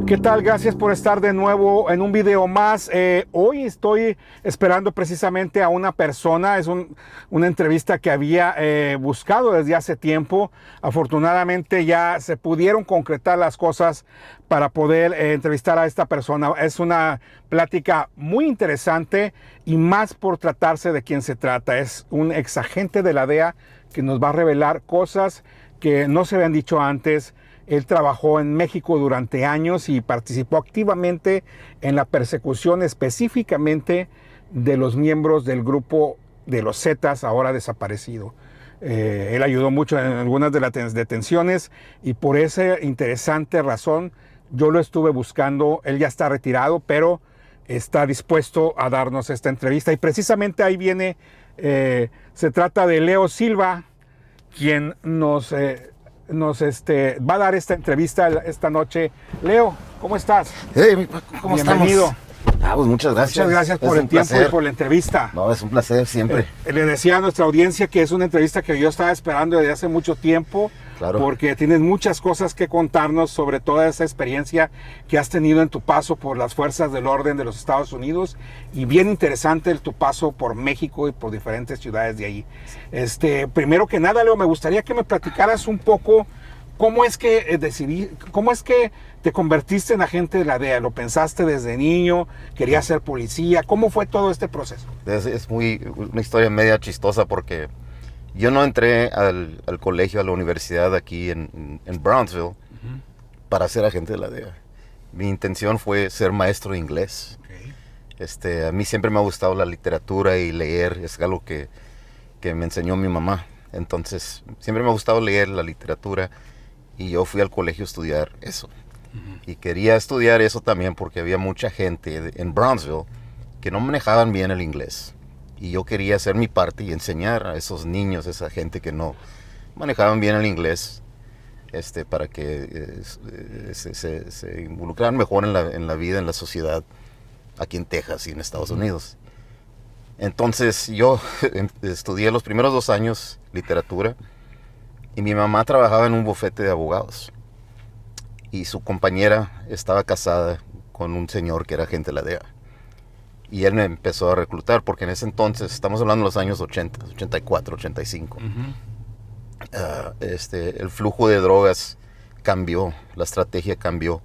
¿Qué tal? Gracias por estar de nuevo en un video más. Hoy estoy esperando precisamente a una persona. Es una entrevista que había buscado desde hace tiempo. Afortunadamente ya se pudieron concretar las cosas para poder entrevistar a esta persona. Es una plática muy interesante y más por tratarse de quién se trata. Es un exagente de la DEA que nos va a revelar cosas que no se habían dicho antes. Él trabajó en México durante años y participó activamente en la persecución específicamente de los miembros del grupo de los Zetas, ahora desaparecido. Él ayudó mucho en algunas de las detenciones y por esa interesante razón yo lo estuve buscando. Él ya está retirado, pero está dispuesto a darnos esta entrevista. Y precisamente ahí viene, se trata de Leo Silva, quien nos va a dar esta entrevista esta noche. Leo, ¿cómo estás? Hey, ¿cómo Bienvenido. estamos? Pues muchas gracias. Muchas gracias por el tiempo y por la entrevista. No, es un placer siempre. Le decía a nuestra audiencia que es una entrevista que yo estaba esperando desde hace mucho tiempo. Claro. Porque tienes muchas cosas que contarnos sobre toda esa experiencia que has tenido en tu paso por las fuerzas del orden de los Estados Unidos y bien interesante tu paso por México y por diferentes ciudades de ahí. Primero que nada, Leo, me gustaría que me platicaras un poco cómo es que cómo es que te convertiste en agente de la DEA. ¿Lo pensaste desde niño? ¿Querías ser policía? ¿Cómo fue todo este proceso? Es una historia media chistosa porque yo no entré al colegio, a la universidad aquí en Brownsville para ser agente de la DEA. Mi intención fue ser maestro de inglés. A mí siempre me ha gustado la literatura y leer, es algo que me enseñó mi mamá. Entonces, siempre me ha gustado leer la literatura y yo fui al colegio a estudiar eso. Y quería estudiar eso también porque había mucha gente en Brownsville que no manejaban bien el inglés. Y yo quería hacer mi parte y enseñar a esos niños, a esa gente que no manejaban bien el inglés, para que se involucraran mejor en la vida, en la sociedad, aquí en Texas y en Estados Unidos. Entonces yo estudié los primeros 2 años literatura y mi mamá trabajaba en un bufete de abogados. Y su compañera estaba casada con un señor que era agente de la DEA. Y él me empezó a reclutar, porque en ese entonces, estamos hablando de los años 80, 84, 85. El flujo de drogas cambió, la estrategia cambió.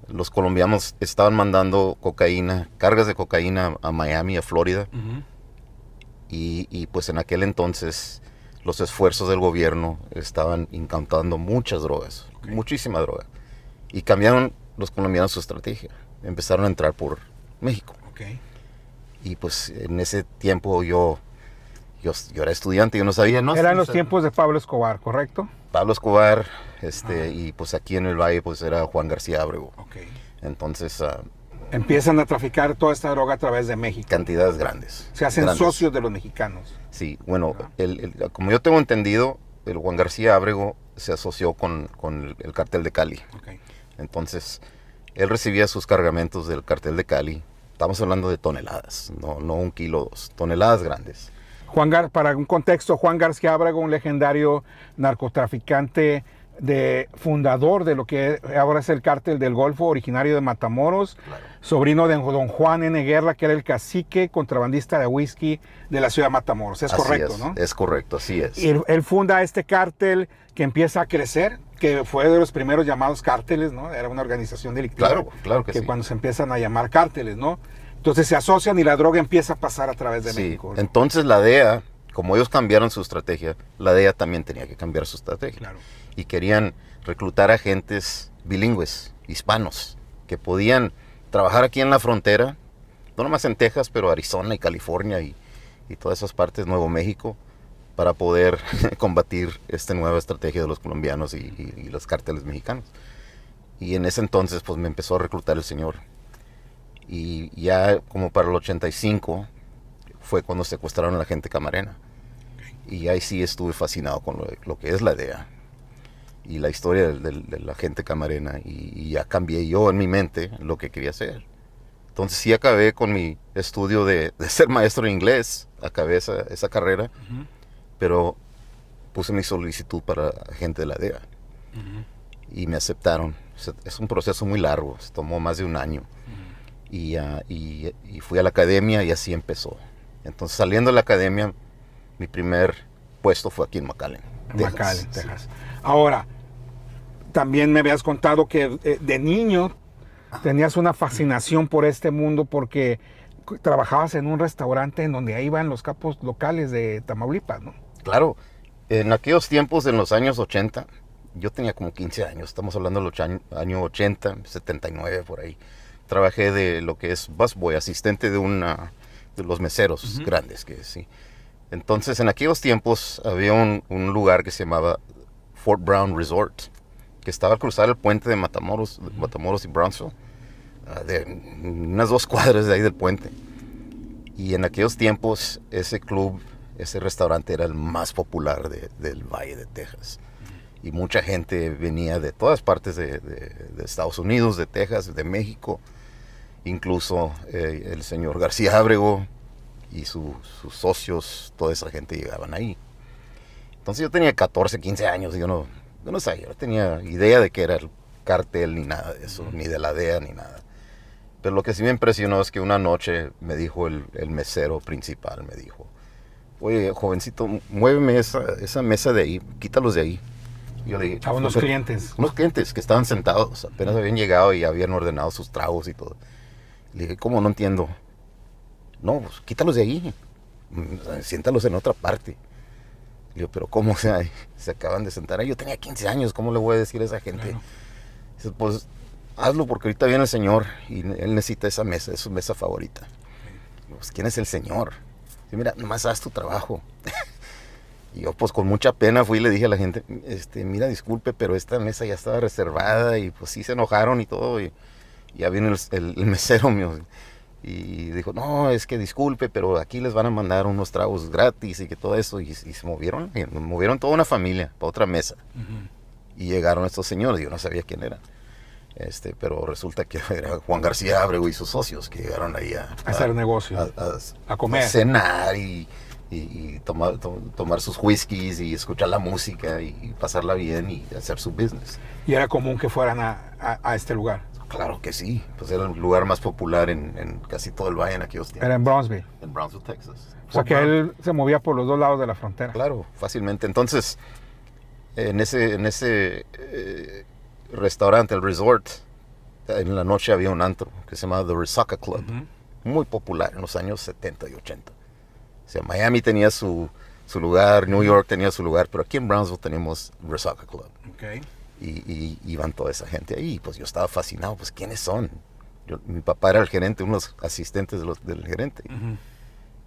Los colombianos estaban mandando cocaína, cargas de cocaína a Miami, a Florida. Y pues en aquel entonces los esfuerzos del gobierno estaban incautando muchas drogas, muchísima droga. Y cambiaron los colombianos su estrategia. Empezaron a entrar por México. Y pues en ese tiempo yo era estudiante, yo no sabía, ¿no? Eran los tiempos de Pablo Escobar, ¿correcto? Pablo Escobar, y pues aquí en el Valle pues era Juan García Ábrego. Entonces empiezan a traficar toda esta droga a través de México. Cantidades grandes. Se hacen socios de los mexicanos. Sí, bueno, como yo tengo entendido, el Juan García Ábrego se asoció con el cartel de Cali. Entonces, él recibía sus cargamentos del cartel de Cali. Estamos hablando de toneladas, no 1 kilo, 2 toneladas grandes. Para un contexto, Juan García Ábrego, un legendario narcotraficante, fundador de lo que ahora es el Cártel del Golfo, originario de Matamoros, sobrino de don Juan N. Guerra, que era el cacique contrabandista de whisky de la ciudad de Matamoros. Es correcto, ¿no? Es correcto, así es. Y él funda este cártel que empieza a crecer, que fue de los primeros llamados cárteles, ¿no? Era una organización delictiva. Claro que sí. Cuando se empiezan a llamar cárteles, ¿no? Entonces se asocian y la droga empieza a pasar a través de México, ¿no? Entonces la DEA, como ellos cambiaron su estrategia, la DEA también tenía que cambiar su estrategia. Y querían reclutar agentes bilingües, hispanos, que podían trabajar aquí en la frontera, no nomás en Texas, pero Arizona y California y todas esas partes, Nuevo México, para poder combatir esta nueva estrategia de los colombianos y los cárteles mexicanos. Y en ese entonces pues me empezó a reclutar el señor. Y ya como para el 85 fue cuando secuestraron a la gente camarena. Y ahí sí estuve fascinado con lo que es la DEA y la historia de la gente camarena. Y ya cambié yo en mi mente lo que quería hacer. Entonces sí acabé con mi estudio de ser maestro de inglés. Acabé esa carrera. Pero puse mi solicitud para agente de la DEA. y me aceptaron. Es un proceso muy largo, se tomó más de un año. Y fui a la academia y así empezó. Entonces, saliendo de la academia, mi primer puesto fue aquí en McAllen, McAllen, Texas. Sí. Ahora, también me habías contado que de niño tenías una fascinación por este mundo porque trabajabas en un restaurante en donde ahí iban los capos locales de Tamaulipas, ¿no? Claro, en aquellos tiempos, en los años 80, yo tenía como 15 años, estamos hablando de los años 80, 79, por ahí. Trabajé de lo que es busboy, asistente de los meseros grandes, que sí. Entonces, en aquellos tiempos había un lugar que se llamaba Fort Brown Resort, que estaba al cruzar el puente de Matamoros y Brownsville, de unas 2 cuadras de ahí del puente. Y en aquellos tiempos, ese club, ese restaurante era el más popular del Valle de Texas. Y mucha gente venía de todas partes de Estados Unidos, de Texas, de México. Incluso el señor García Ábrego y sus socios, toda esa gente llegaban ahí. Entonces yo tenía 14, 15 años y yo no sabía, yo no tenía idea de qué era el cartel ni nada de eso, ni de la DEA ni nada. Pero lo que sí me impresionó es que una noche me dijo el mesero principal, me dijo, oye, jovencito, muéveme esa mesa de ahí, quítalos de ahí. Y yo le dije, a unos clientes. Unos clientes que estaban sentados, apenas habían llegado y habían ordenado sus tragos y todo. Le dije, ¿cómo? No entiendo. No, pues quítalos de ahí, siéntalos en otra parte. Le digo, pero ¿cómo? O sea, se acaban de sentar. Yo tenía 15 años, ¿cómo le voy a decir a esa gente? Claro. Dice, pues hazlo porque ahorita viene el señor y él necesita esa mesa, es su mesa favorita. Pues, ¿quién es el señor? Dice, mira, nomás haz tu trabajo. Y yo pues con mucha pena fui y le dije a la gente, mira, disculpe, pero esta mesa ya estaba reservada y pues sí se enojaron y todo. Y ya vino el mesero mío y dijo, no, es que disculpe, pero aquí les van a mandar unos tragos gratis y que todo eso. Y se movieron toda una familia para otra mesa. Y llegaron estos señores, yo no sabía quién eran. Pero resulta que era Juan García Ábrego y sus socios que llegaron ahí a hacer negocio, a comer, a cenar y tomar sus whiskies y escuchar la música y pasarla bien y hacer su business. ¿Y era común que fueran a este lugar? Claro que sí, pues era el lugar más popular en casi todo el valle en aquellos tiempos. Era en Brownsville. En Brownsville, Texas. O sea que él se movía por los 2 lados de la frontera. Claro, fácilmente. Entonces, en ese restaurante, el resort, en la noche había un antro que se llamaba The Resaca Club, muy popular en los años 70 y 80. O sea, Miami tenía su lugar, New York tenía su lugar, pero aquí en Brownsville teníamos Resaca Club. Okay. Y iban toda esa gente ahí, pues yo estaba fascinado, pues ¿quiénes son? Mi papá era el gerente, unos asistentes del gerente.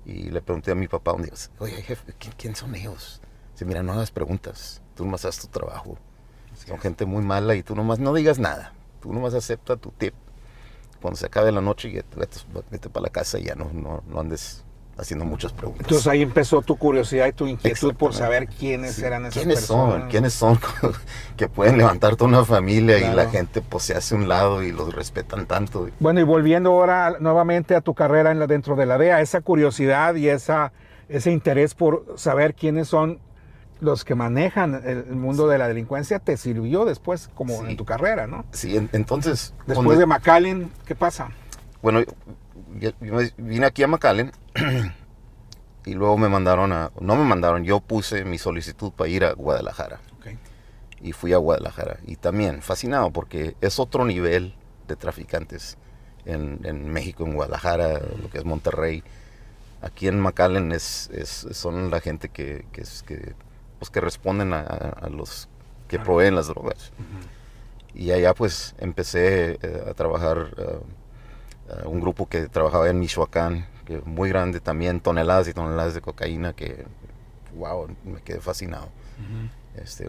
Y le pregunté a mi papá un día, oye jefe, ¿quién son ellos? Dice, mira, no hagas preguntas, tú nomás haz tu trabajo. Son gente muy mala y tú nomás no digas nada, tú nomás acepta tu tip. Cuando se acabe la noche, vete para la casa y ya no andes haciendo muchas preguntas. Entonces ahí empezó tu curiosidad y tu inquietud por saber quiénes eran esas personas. ¿Quiénes son que pueden levantar toda una familia? Claro. Y la gente pues se hace a un lado y los respetan tanto? Bueno, y volviendo ahora nuevamente a tu carrera dentro de la DEA, esa curiosidad y ese interés por saber quiénes son los que manejan el mundo de la delincuencia te sirvió después como en tu carrera, ¿no? Sí, entonces... Después de McAllen, ¿qué pasa? Bueno, yo vine aquí a McAllen y luego yo puse mi solicitud para ir a Guadalajara. Okay. Y fui a Guadalajara y también fascinado porque es otro nivel de traficantes en México, en Guadalajara, lo que es Monterrey. Aquí en McAllen son la gente que responden a los que proveen las drogas. Y allá pues empecé a trabajar un grupo que trabajaba en Michoacán, que muy grande también, toneladas y toneladas de cocaína, que wow, me quedé fascinado.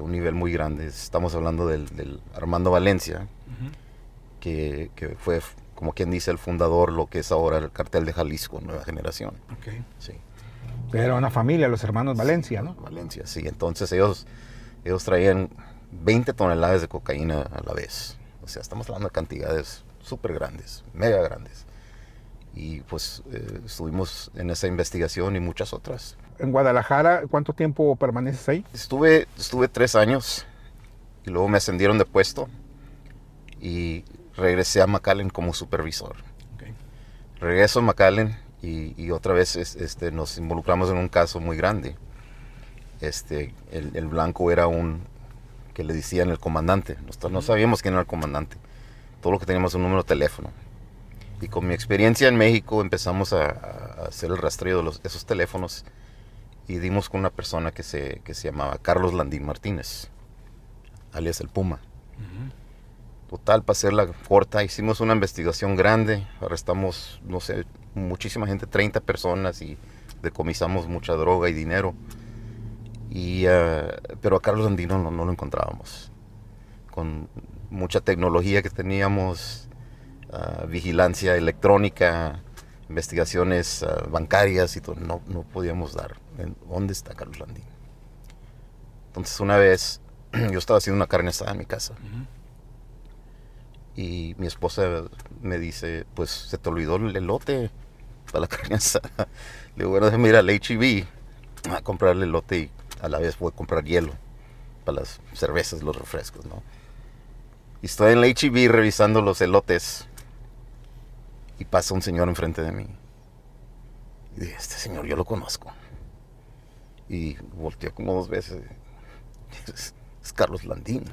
Un nivel muy grande. Estamos hablando del Armando Valencia, que fue, como quien dice, el fundador, lo que es ahora el Cartel de Jalisco, Nueva Generación. Okay. Sí. Era una familia, los hermanos Valencia, ¿no? Valencia, sí. Entonces ellos traían 20 toneladas de cocaína a la vez. O sea, estamos hablando de cantidades súper grandes, mega grandes. Y pues estuvimos en esa investigación y muchas otras. En Guadalajara, ¿cuánto tiempo permaneces ahí? Estuve 3 años y luego me ascendieron de puesto y regresé a McAllen como supervisor. Okay. Regreso a McAllen y otra vez nos involucramos en un caso muy grande. El blanco era que le decían el comandante. Nosotros no sabíamos quién era el comandante. Todo lo que teníamos un número de teléfono. Y con mi experiencia en México empezamos a hacer el rastreo de esos teléfonos y dimos con una persona que se llamaba Carlos Landín Martínez, alias el Puma. Total, para hacerla corta, hicimos una investigación grande, arrestamos, no sé, muchísima gente, 30 personas y decomisamos mucha droga y dinero. Pero a Carlos Landín no lo encontrábamos. Con mucha tecnología que teníamos, vigilancia electrónica, investigaciones bancarias y todo, no podíamos dar dónde está Carlos Landín. Entonces una vez yo estaba haciendo una carne asada en mi casa y mi esposa me dice, pues se te olvidó el elote para la carne asada. Le digo, bueno, déjame ir al H-E-B a comprar el elote y a la vez voy a comprar hielo para las cervezas, los refrescos, ¿no? Y estoy en el H-E-B revisando los elotes y pasa un señor enfrente de mí. Y dije, este señor yo lo conozco. Y volteó como 2 veces. Es Carlos Landín.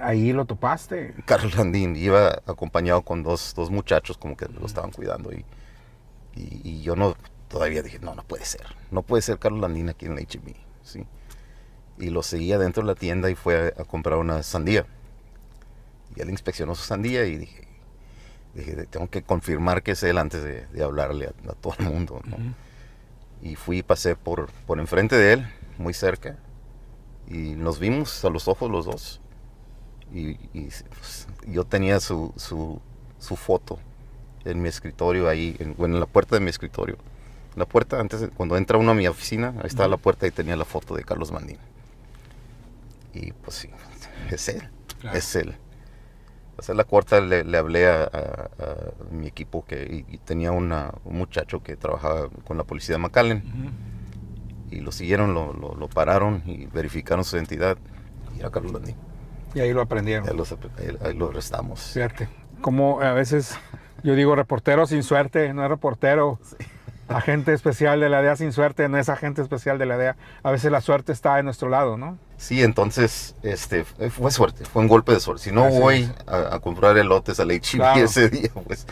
Ahí lo topaste. Carlos Landín iba acompañado con dos muchachos como que lo estaban cuidando. Y yo todavía dije, no puede ser. No puede ser Carlos Landín aquí en el H-E-B, ¿sí? Y lo seguía dentro de la tienda y fue a comprar una sandía. Y él inspeccionó su sandía y dije, tengo que confirmar que es él antes de hablarle a todo el mundo, ¿no? Y fui y pasé por enfrente de él, muy cerca, y nos vimos a los ojos los dos. Y pues, yo tenía su foto en mi escritorio ahí, en la puerta de mi escritorio. La puerta, cuando entra uno a mi oficina, ahí estaba la puerta y tenía la foto de Carlos Landín. Y pues sí, es él, claro. Es él. Para hacer la corta, le hablé a mi equipo y tenía un muchacho que trabajaba con la policía de McAllen. Y lo siguieron, lo pararon y verificaron su identidad. Y era Carlos Landín. Y ahí lo aprendieron. Ahí lo arrestamos. Fíjate, como a veces yo digo reportero sin suerte, no es reportero. Sí. Agente especial de la DEA sin suerte, no es agente especial de la DEA. A veces la suerte está de nuestro lado, ¿no? Sí, entonces fue suerte, fue un golpe de suerte. Si no voy a comprar elotes al H-E-B claro. Ese día, pues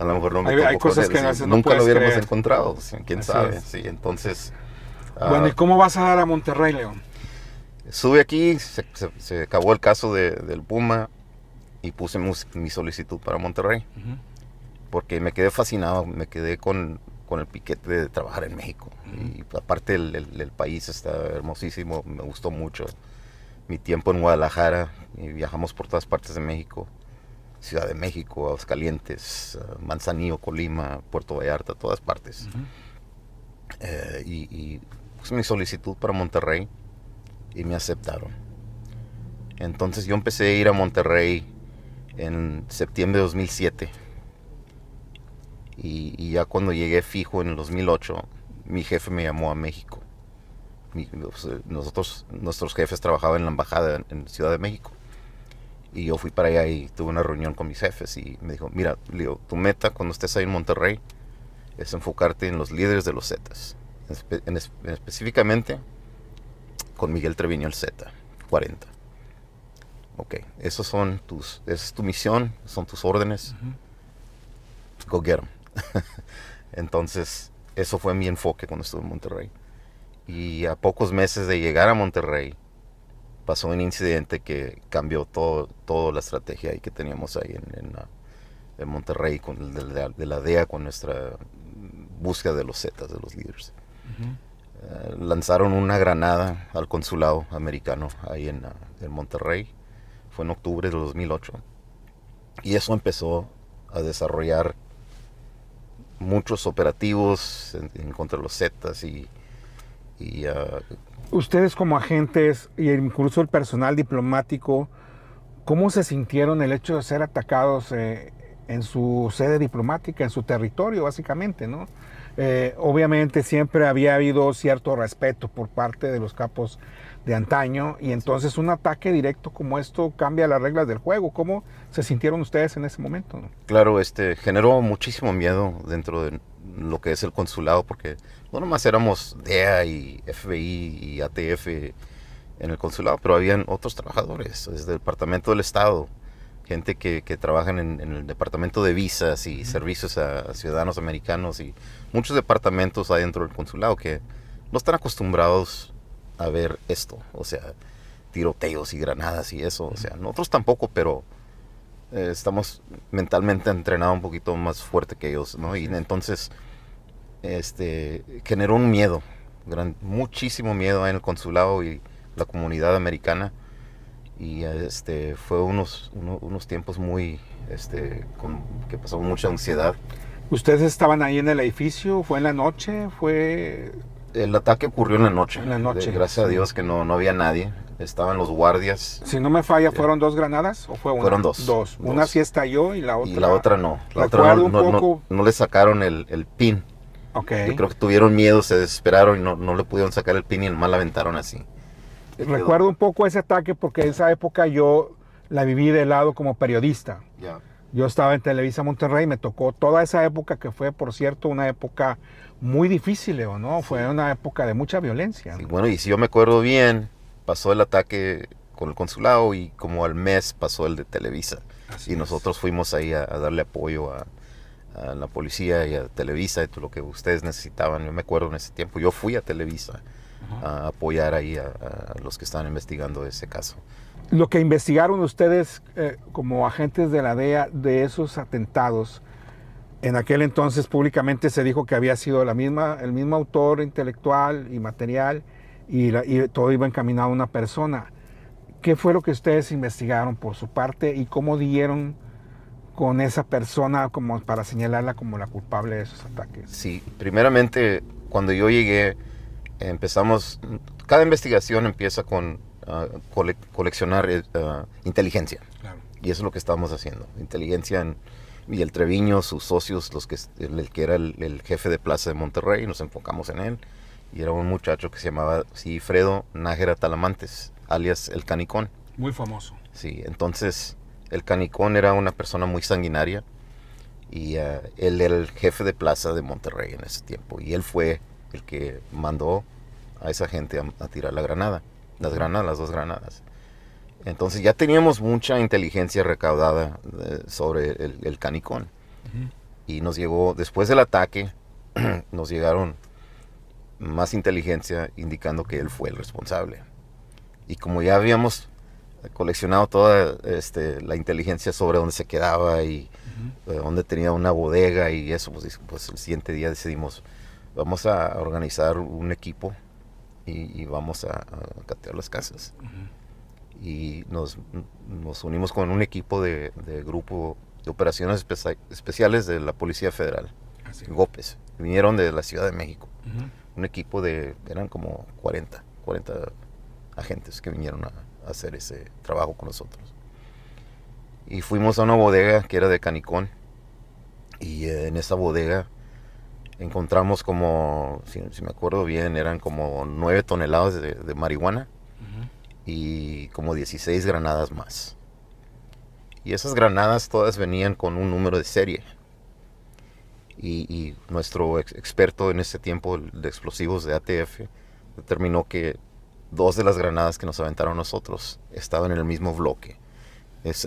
a lo mejor no me hay cosas que a veces no nunca lo hubiéramos creer. Encontrado, quién así sabe. Es. Sí, entonces... Bueno, ¿y cómo vas a dar a Monterrey, León? Sube aquí, se acabó el caso del Puma y puse mi solicitud para Monterrey. Porque me quedé fascinado, me quedé con el piquete de trabajar en México. Y aparte el país está hermosísimo, me gustó mucho. Mi tiempo en Guadalajara, y viajamos por todas partes de México. Ciudad de México, Aguascalientes, Manzanillo, Colima, Puerto Vallarta, todas partes. Y puse mi solicitud para Monterrey y me aceptaron. Entonces yo empecé a ir a Monterrey en septiembre de 2007. Y ya cuando llegué fijo en el 2008, mi jefe me llamó a México. Nuestros jefes trabajaban en la embajada en Ciudad de México. Y yo fui para allá y tuve una reunión con mis jefes y me dijo, mira, Leo, tu meta cuando estés ahí en Monterrey es enfocarte en los líderes de los Zetas. Específicamente con Miguel Treviño, el Z-40. Ok, esa es tu misión, son tus órdenes. Go get 'em. Entonces, eso fue mi enfoque cuando estuve en Monterrey. Y a pocos meses de llegar a Monterrey, pasó un incidente que cambió toda la estrategia que teníamos ahí en Monterrey, de la DEA, con nuestra búsqueda de los Zetas, de los líderes. Lanzaron una granada al consulado americano ahí en Monterrey. Fue en octubre de 2008. Y eso empezó a desarrollar muchos operativos en contra de los Zetas Ustedes como agentes y incluso el personal diplomático, ¿cómo se sintieron el hecho de ser atacados en su sede diplomática, en su territorio, básicamente, ¿no? Obviamente siempre había habido cierto respeto por parte de los capos de antaño, y entonces un ataque directo como esto cambia las reglas del juego. ¿Cómo se sintieron ustedes en ese momento, no? Claro, generó muchísimo miedo dentro de lo que es el consulado, porque no nomás éramos DEA y FBI y ATF en el consulado, pero habían otros trabajadores desde el Departamento del Estado, gente que trabajan en el Departamento de Visas y Servicios a Ciudadanos Americanos, y muchos departamentos adentro del consulado que no están acostumbrados a ver esto, o sea, tiroteos y granadas y eso, o sea, nosotros tampoco, pero estamos mentalmente entrenados un poquito más fuerte que ellos, ¿no? Y entonces generó un miedo, muchísimo miedo en el consulado y la comunidad americana, y fue unos tiempos muy que pasó mucha ansiedad. ¿Ustedes estaban ahí en el edificio? ¿Fue en la noche? El ataque ocurrió en la noche. En la noche. Gracias a Dios que no había nadie. Estaban los guardias. Si no me falla, ¿fueron 2 granadas o fue una? Fueron dos. Dos. Una sí estalló y la otra... Y la otra no. La Recuerdo otra un poco... no le sacaron el pin. Okay. Yo creo que tuvieron miedo, se desesperaron y no le pudieron sacar el pin y nomás la aventaron así. Recuerdo un poco ese ataque porque en esa época yo la viví de lado como periodista. Yeah. Yo estaba en Televisa Monterrey, me tocó toda esa época que fue, por cierto, una época muy difícil, Leo, ¿no? Sí. Fue una época de mucha violencia, ¿no? Sí, bueno, y si yo me acuerdo bien, pasó el ataque con el consulado y como al mes pasó el de Televisa. Así y nosotros fuimos ahí a darle apoyo a la policía y a Televisa y todo lo que ustedes necesitaban. Yo me acuerdo en ese tiempo, yo fui a Televisa a apoyar ahí a los que estaban investigando ese caso. Lo que investigaron ustedes como agentes de la DEA de esos atentados, en aquel entonces públicamente se dijo que había sido el mismo autor intelectual y material, y todo iba encaminado a una persona. ¿Qué fue lo que ustedes investigaron por su parte y cómo dieron con esa persona como para señalarla como la culpable de esos ataques? Sí, primeramente cuando yo llegué cada investigación empieza con coleccionar inteligencia. Claro. Y eso es lo que estamos haciendo, inteligencia Miguel Treviño, sus socios, el que era el jefe de Plaza de Monterrey, nos enfocamos en él, y era un muchacho que se llamaba Sigifredo Nájera Talamantes, alias El Canicón. Muy famoso. Sí, entonces El Canicón era una persona muy sanguinaria, y él era el jefe de Plaza de Monterrey en ese tiempo, y él fue el que mandó a esa gente a tirar las dos granadas. Entonces ya teníamos mucha inteligencia recaudada sobre el Canicón. Y nos llegó, después del ataque, nos llegaron más inteligencia indicando que él fue el responsable. Y como ya habíamos coleccionado toda la inteligencia sobre dónde se quedaba y dónde tenía una bodega y eso, pues el siguiente día decidimos, vamos a organizar un equipo y vamos a catear las casas. Y nos unimos con un equipo de grupo de operaciones especiales de la Policía Federal, GOPES, vinieron de la Ciudad de México. Un equipo eran como 40 agentes que vinieron a hacer ese trabajo con nosotros. Y fuimos a una bodega que era de Canicón, y en esa bodega encontramos como, si me acuerdo bien, eran como 9 toneladas de marihuana y como 16 granadas más. Y esas granadas todas venían con un número de serie. Y nuestro experto en ese tiempo de explosivos de ATF determinó que 2 de las granadas que nos aventaron nosotros estaban en el mismo bloque.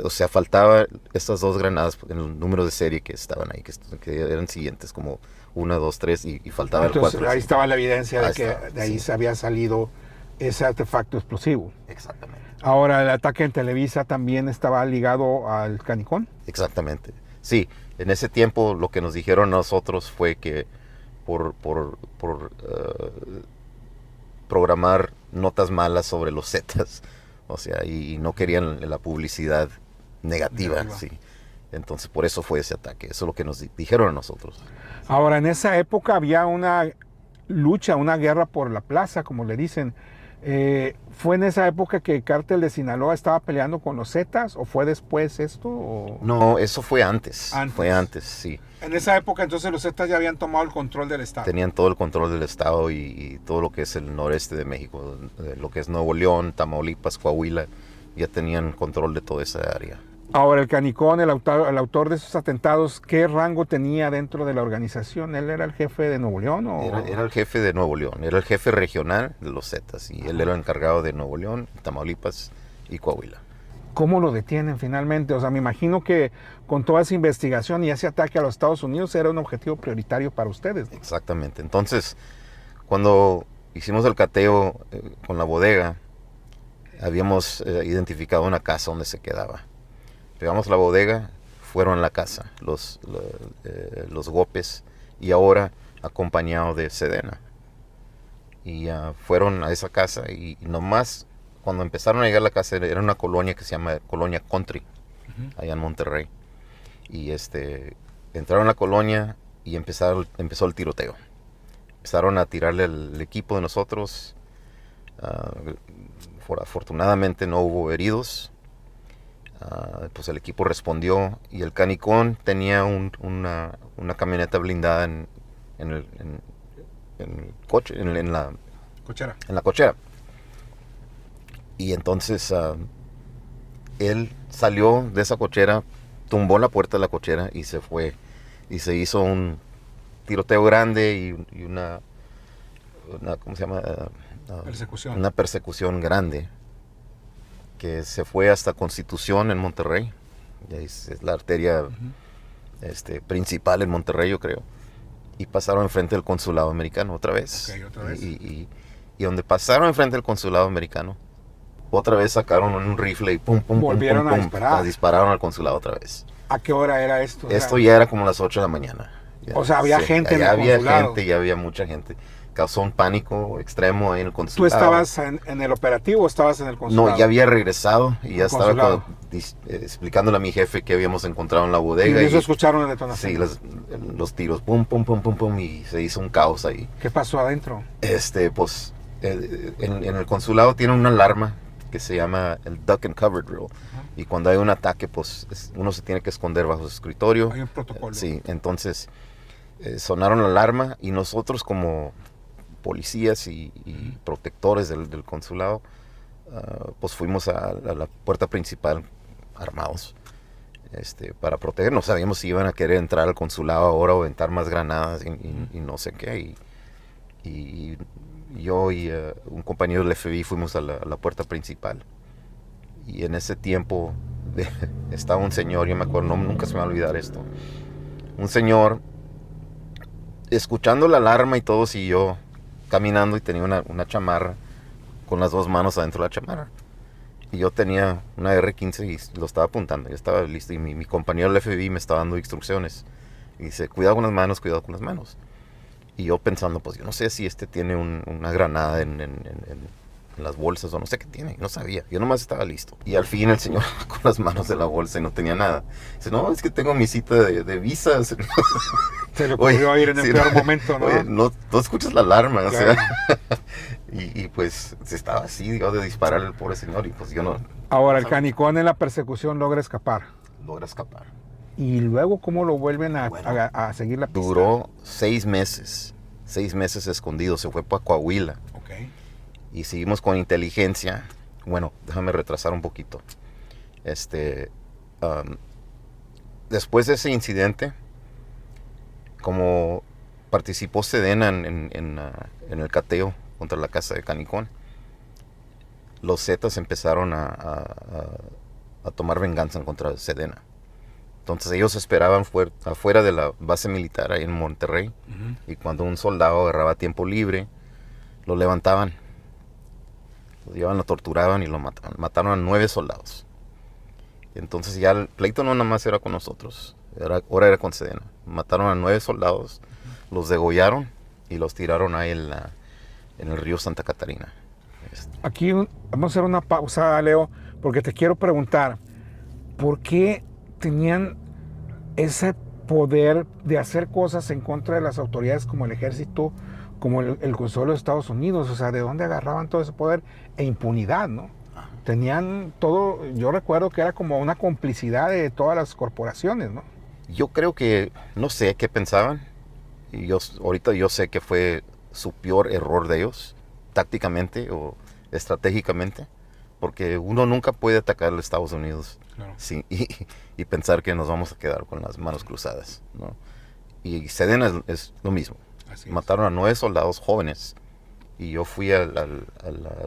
O sea, faltaba estas 2 granadas en el número de serie que estaban ahí, que eran siguientes, como 1, 2, 3, y faltaba el 4. Ahí estaba la evidencia de que de ahí se había salido ese artefacto explosivo. Exactamente. Ahora, ¿el ataque en Televisa también estaba ligado al Canicón? Exactamente. Sí, en ese tiempo lo que nos dijeron a nosotros fue que por programar notas malas sobre los Zetas, o sea, y no querían la publicidad negativa, sí. Entonces, por eso fue ese ataque. Eso es lo que nos dijeron a nosotros. Ahora, en esa época había una lucha, una guerra por la plaza, como le dicen. ¿Fue en esa época que el cártel de Sinaloa estaba peleando con los Zetas o fue después esto? O... No, eso fue antes. Antes. Fue antes, sí. En esa época entonces los Zetas ya habían tomado el control del estado. Tenían todo el control del estado y todo lo que es el noreste de México, lo que es Nuevo León, Tamaulipas, Coahuila, ya tenían control de toda esa área. Ahora, el Canicón, el autor de esos atentados, ¿qué rango tenía dentro de la organización? ¿Él era el jefe de Nuevo León? ¿O? Era el jefe de Nuevo León, era el jefe regional de los Zetas y él era el encargado de Nuevo León, Tamaulipas y Coahuila. ¿Cómo lo detienen finalmente? O sea, me imagino que con toda esa investigación y ese ataque a los Estados Unidos era un objetivo prioritario para ustedes, ¿no? Exactamente. Entonces, cuando hicimos el cateo con la bodega, habíamos identificado una casa donde se quedaba. Llegamos a la bodega, fueron a la casa, los Gópez, y ahora acompañado de Sedena. Y fueron a esa casa y nomás cuando empezaron a llegar a la casa era una colonia que se llama Colonia Country, allá en Monterrey. Y entraron a la colonia y empezó el tiroteo. Empezaron a tirarle el equipo de nosotros. Afortunadamente no hubo heridos. Pues el equipo respondió y el Canicón tenía una camioneta blindada en el coche, en la cochera. Y entonces él salió de esa cochera, tumbó la puerta de la cochera y se fue. Y se hizo un tiroteo grande y una ¿cómo se llama? Persecución. Una persecución grande que se fue hasta Constitución en Monterrey. Es la arteria principal en Monterrey, yo creo. Y pasaron enfrente del consulado americano otra vez. Okay, otra vez. Y donde pasaron enfrente del consulado americano, otra vez sacaron un rifle y pum, pum, volvieron pum, pum, a disparar. Dispararon al consulado otra vez. ¿A qué hora era esto? Esto ya era como las 8 de la mañana. O sea, había gente en el había consulado. gente, ya había mucha gente. Causó un pánico extremo ahí en el ¿Tú consulado. estabas en el operativo o estabas en el consulado? No, ya había regresado y ya estaba Consulado. explicándole a mi jefe que habíamos encontrado en la bodega. ¿Y eso escucharon la detonación? Sí, los tiros, pum, pum, pum, pum, pum, y se hizo un caos ahí. ¿Qué pasó adentro? Pues, en el consulado tiene una alarma que se llama el Duck and Cover Drill. Y cuando hay un ataque, pues uno se tiene que esconder bajo su escritorio. Hay un protocolo. Sí, entonces sonaron la alarma y nosotros como policías y protectores del consulado, pues fuimos a la puerta principal armados para protegernos. Sabíamos si iban a querer entrar al consulado ahora o aventar más granadas y no sé qué. Y yo y un compañero del FBI fuimos a la puerta principal. Y en ese tiempo estaba un señor, yo me acuerdo, nunca se me va a olvidar esto. Un señor, escuchando la alarma y todo, siguió caminando y tenía una chamarra con las dos manos adentro de la chamarra. Y yo tenía una R15 y lo estaba apuntando, yo estaba listo. Y mi compañero del FBI me estaba dando instrucciones. Y dice, cuidado con las manos, cuidado con las manos. Y yo pensando, pues yo no sé si tiene una granada en las bolsas o no sé qué tiene, no sabía, yo nomás estaba listo. Y al fin el señor con las manos de la bolsa y no tenía nada. Dice, no, es que tengo mi cita de visas. Se le ocurrió ir en el peor momento, ¿no? Oye, no escuchas la alarma, claro. O sea. y pues se estaba así, digo, de disparar al pobre señor y pues yo no. Ahora, el Canicón en la persecución logra escapar. Logra escapar. ¿Y luego cómo lo vuelven a seguir la pista? Duró 6 meses. 6 meses escondido, se fue para Coahuila. Okay. Y seguimos con inteligencia. Bueno, déjame retrasar un poquito. Después de ese incidente, como participó Sedena en el cateo contra la casa de Canicón, los Zetas empezaron a tomar venganza contra Sedena. Entonces ellos esperaban afuera de la base militar ahí en Monterrey. Y cuando un soldado agarraba tiempo libre, lo levantaban, lo llevaban, lo torturaban y lo mataban. Mataron a 9 soldados. Y entonces ya el pleito no nada más era con nosotros, ahora era con Sedena. Mataron a 9 soldados, los degollaron y los tiraron ahí en el río Santa Catarina. Aquí vamos a hacer una pausa, Leo, porque te quiero preguntar, ¿por qué tenían ese poder de hacer cosas en contra de las autoridades como el ejército, como el consuelo de Estados Unidos, o sea, ¿de dónde agarraban todo ese poder e impunidad, ¿no? Tenían todo, yo recuerdo que era como una complicidad de todas las corporaciones, ¿no? Yo creo que, no sé qué pensaban, y ahorita yo sé que fue su peor error de ellos, tácticamente o estratégicamente, porque uno nunca puede atacar a los Estados Unidos sí, y pensar que nos vamos a quedar con las manos cruzadas, ¿no? Y Sedena es lo mismo. Mataron a 9 soldados jóvenes y yo fui a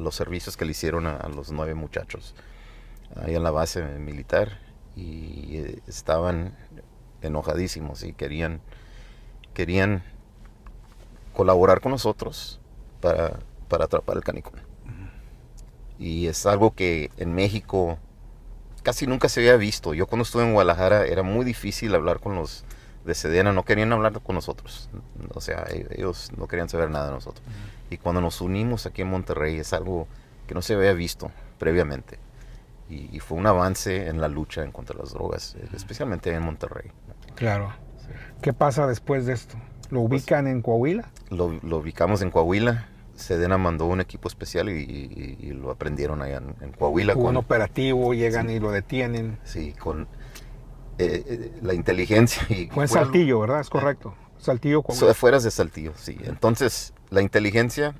los servicios que le hicieron a los 9 muchachos ahí en la base militar y estaban enojadísimos y querían colaborar con nosotros para atrapar el canicón. Y es algo que en México casi nunca se había visto. Yo cuando estuve en Guadalajara era muy difícil hablar con los de Sedena, no querían hablar con nosotros. O sea, ellos no querían saber nada de nosotros. Y cuando nos unimos aquí en Monterrey es algo que no se había visto previamente. Y fue un avance en la lucha en contra de las drogas, especialmente en Monterrey. Claro. Sí. ¿Qué pasa después de esto? ¿Lo ubican en Coahuila? Lo ubicamos en Coahuila. Sedena mandó un equipo especial y lo aprendieron allá en Coahuila. Hubo un operativo, llegan y lo detienen. Sí, con la inteligencia. Fue en Saltillo, ¿verdad? Es correcto. Saltillo, Coahuila. Afuera de Saltillo, sí. Entonces, la inteligencia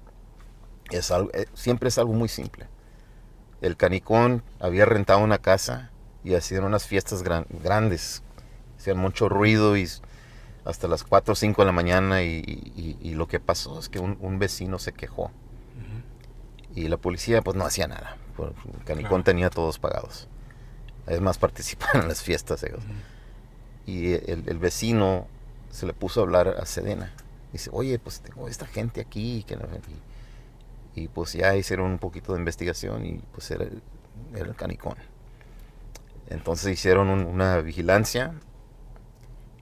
siempre es algo muy simple. El canicón había rentado una casa y hacían unas fiestas grandes. Hacían mucho ruido y hasta las 4 o 5 de la mañana y lo que pasó es que un vecino se quejó. Y la policía pues no hacía nada. El canicón tenía todos pagados. Además participaban en las fiestas ellos. Y el vecino se le puso a hablar a Sedena. Dice, oye, pues tengo esta gente aquí. Y pues ya hicieron un poquito de investigación y pues era el canicón. Entonces hicieron una vigilancia.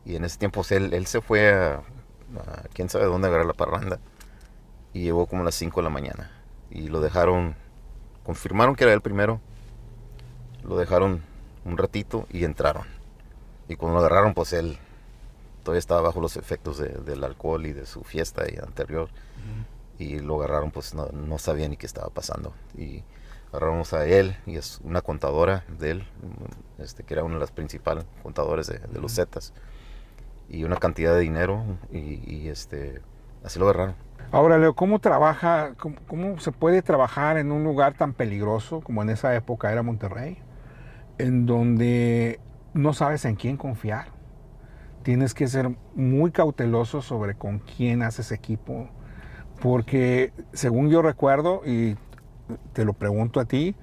Y en ese tiempo él se fue a quién sabe dónde agarrar la parranda. Y llegó como a las 5 de la mañana. Y lo dejaron, confirmaron que era él primero. Lo dejaron un ratito y entraron. Y cuando lo agarraron, pues él todavía estaba bajo los efectos del alcohol y de su fiesta anterior. Y lo agarraron, pues no sabía ni qué estaba pasando. Y agarramos a él y es una contadora de él, que era una de las principales contadoras de los Zetas. Y una cantidad de dinero y así lo agarraron. Ahora, Leo, ¿cómo trabaja, cómo se puede trabajar en un lugar tan peligroso como en esa época era Monterrey, en donde no sabes en quién confiar? Tienes que ser muy cauteloso sobre con quién haces equipo, porque según yo recuerdo, y te lo pregunto a ti,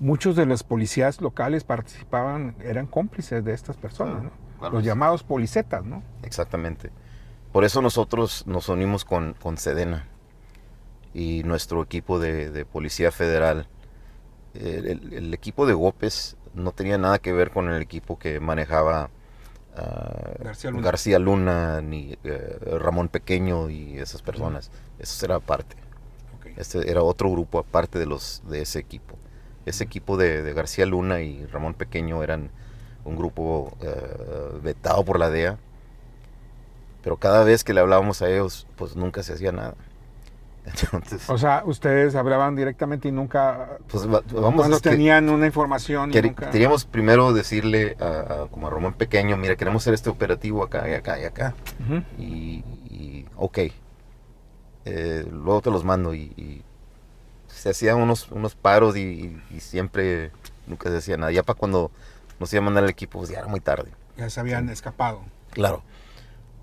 muchos de los policías locales participaban, eran cómplices de estas personas, ¿no? Los llamados policetas, ¿no? Exactamente. Por eso nosotros nos unimos con Sedena y nuestro equipo de Policía Federal. El equipo de Gópez no tenía nada que ver con el equipo que manejaba García Luna ni Ramón Pequeño y esas personas. Eso era aparte. Este era otro grupo aparte de ese equipo. Ese equipo de García Luna y Ramón Pequeño eran un grupo vetado por la DEA, pero cada vez que le hablábamos a ellos, pues nunca se hacía nada. Entonces, o sea, ustedes hablaban directamente y nunca, pues cuando tenían una información y nunca... Queríamos primero decirle como a Ramón Pequeño, mira, queremos hacer este operativo acá y acá y acá. Y ok, luego te los mando. Y se hacían unos paros y siempre nunca se hacía nada. Ya para cuando nos iba a mandar el equipo, pues ya era muy tarde. Ya se habían escapado. Claro.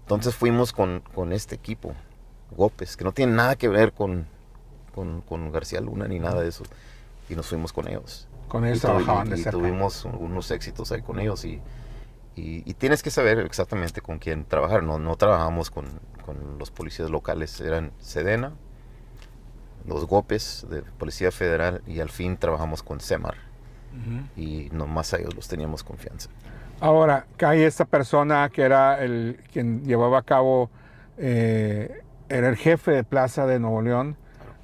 Entonces fuimos con este equipo, Gópez, que no tiene nada que ver con García Luna ni nada de eso. Y nos fuimos con ellos. Con ellos trabajaban de cerca. Y tuvimos unos éxitos ahí con ellos. Y tienes que saber exactamente con quién trabajar. No trabajamos con los policías locales. Eran Sedena, los Gópez de Policía Federal y al fin trabajamos con Semar. Y nomás a ellos los teníamos confianza. Ahora, hay esta persona que era quien llevaba a cabo, era el jefe de plaza de Nuevo León,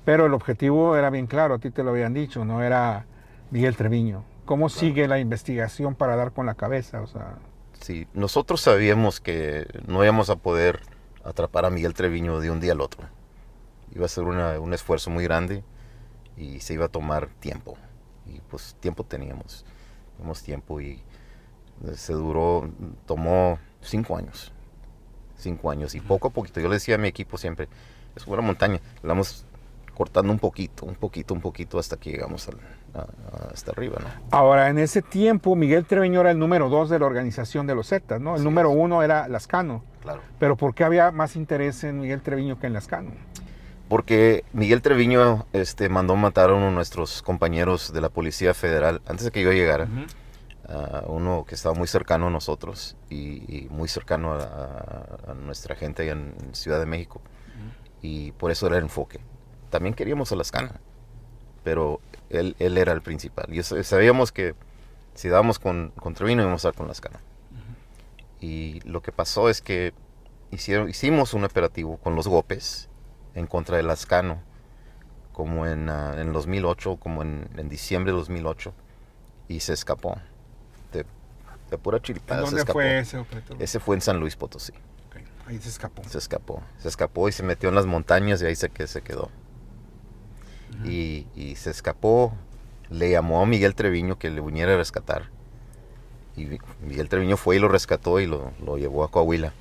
pero el objetivo era bien claro, a ti te lo habían dicho, no era Miguel Treviño. ¿Cómo sigue la investigación para dar con la cabeza? O sea... Sí, nosotros sabíamos que no íbamos a poder atrapar a Miguel Treviño de un día al otro. iba a ser un esfuerzo muy grande y se iba a tomar tiempo. Y pues tiempo teníamos tiempo y tomó 5 años. 5 años y poco a poquito, yo le decía a mi equipo siempre, es una montaña, la vamos cortando un poquito hasta que llegamos hasta arriba, ¿no? Ahora, en ese tiempo, Miguel Treviño era el número 2 de la organización de los Zetas, ¿no? El número 1 era Lascano. Claro. Pero ¿por qué había más interés en Miguel Treviño que en Lascano? Porque Miguel Treviño mandó matar a uno de nuestros compañeros de la Policía Federal antes de que yo llegara. Uno que estaba muy cercano a nosotros y muy cercano a nuestra gente allá en Ciudad de México. Y por eso era el enfoque. También queríamos a Lascano, pero él era el principal. Y sabíamos que si dábamos con Treviño íbamos a dar con Lascano. Y lo que pasó es que hicimos un operativo con los Gopes en contra de Lascano, como en 2008, como en diciembre de 2008, y se escapó. De pura chiripada. ¿Dónde fue ese operativo? Ese fue en San Luis Potosí. Okay. Ahí se escapó. Se escapó y se metió en las montañas y ahí se quedó. Y se escapó, le llamó a Miguel Treviño que le viniera a rescatar. Y Miguel Treviño fue y lo rescató y lo llevó a Coahuila.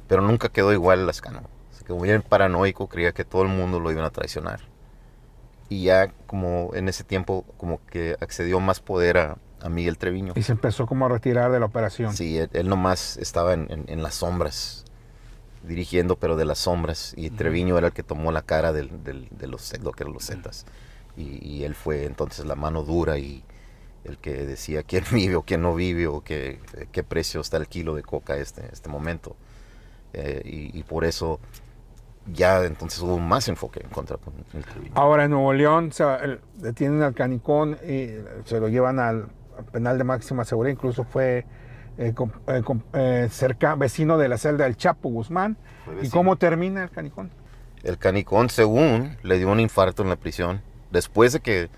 Pero nunca quedó igual Lascano. Se quedó muy paranoico, creía que todo el mundo lo iban a traicionar. Y ya como en ese tiempo como que accedió más poder a Miguel Treviño. Y se empezó como a retirar de la operación. Sí, él nomás estaba en las sombras, dirigiendo, pero de las sombras. Y Treviño era el que tomó la cara de lo que eran los Zetas. Y él fue entonces la mano dura y el que decía quién vive o quién no vive o qué precio está el kilo de coca este momento. Y por eso ya entonces hubo más enfoque en contra con el Treviño. Ahora en Nuevo León detienen al Canicón y se lo llevan al penal de máxima seguridad, incluso fue vecino de la celda del Chapo Guzmán. ¿Y cómo termina el Canicón? El Canicón, según, le dio un infarto en la prisión, después de que,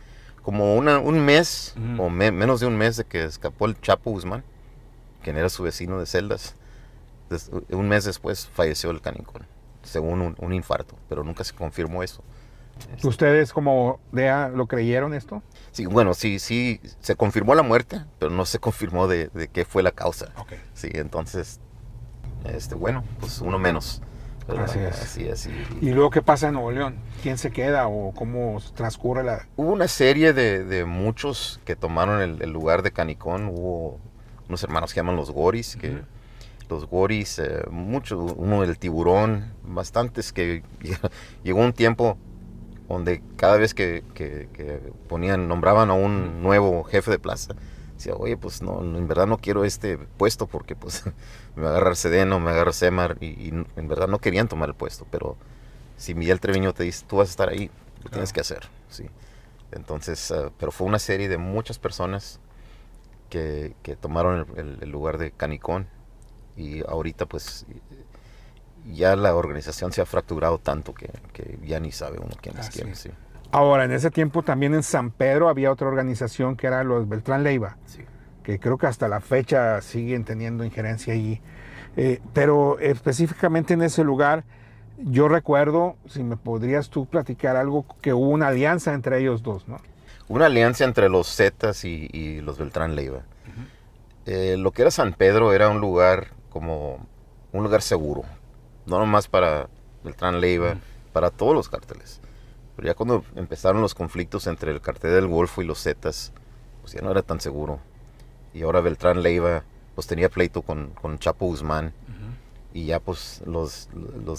como un mes, o menos de un mes de que escapó el Chapo Guzmán, quien era su vecino de celdas. Un mes después falleció el Canicón, según un infarto, pero nunca se confirmó eso. ¿Ustedes como DEA lo creyeron esto? Sí, bueno, sí, se confirmó la muerte, pero no se confirmó de qué fue la causa. Okay. Sí, entonces, bueno, pues uno menos. Así es. Así es. ¿Y luego qué pasa en Nuevo León? ¿Quién se queda o cómo transcurre la...? Hubo una serie de muchos que tomaron el lugar de Canicón. Hubo unos hermanos que llaman los Goris, que los Goris, uno del Tiburón, bastantes que llegó un tiempo donde cada vez que nombraban a un nuevo jefe de plaza, decía, oye, pues no, en verdad no quiero este puesto porque pues me va a agarrar Sedeno, me va a agarrar Semar y en verdad no querían tomar el puesto, pero si Miguel Treviño te dice, tú vas a estar ahí, lo tienes que hacer, sí. Entonces, pero fue una serie de muchas personas que tomaron el lugar de Canicón y ahorita pues ya la organización se ha fracturado tanto que ya ni sabe uno quién es quién. Sí. Ahora, en ese tiempo también en San Pedro había otra organización que era los Beltrán Leiva, que creo que hasta la fecha siguen teniendo injerencia allí. Pero específicamente en ese lugar, yo recuerdo, si me podrías tú platicar algo, que hubo una alianza entre ellos dos, ¿no? Una alianza entre los Zetas y los Beltrán Leiva. Lo que era San Pedro era un lugar seguro. No nomás para Beltrán Leiva, para todos los cárteles. Pero ya cuando empezaron los conflictos entre el cartel del Golfo y los Zetas, pues ya no era tan seguro. Y ahora Beltrán Leiva pues tenía pleito con Chapo Guzmán. Y ya pues los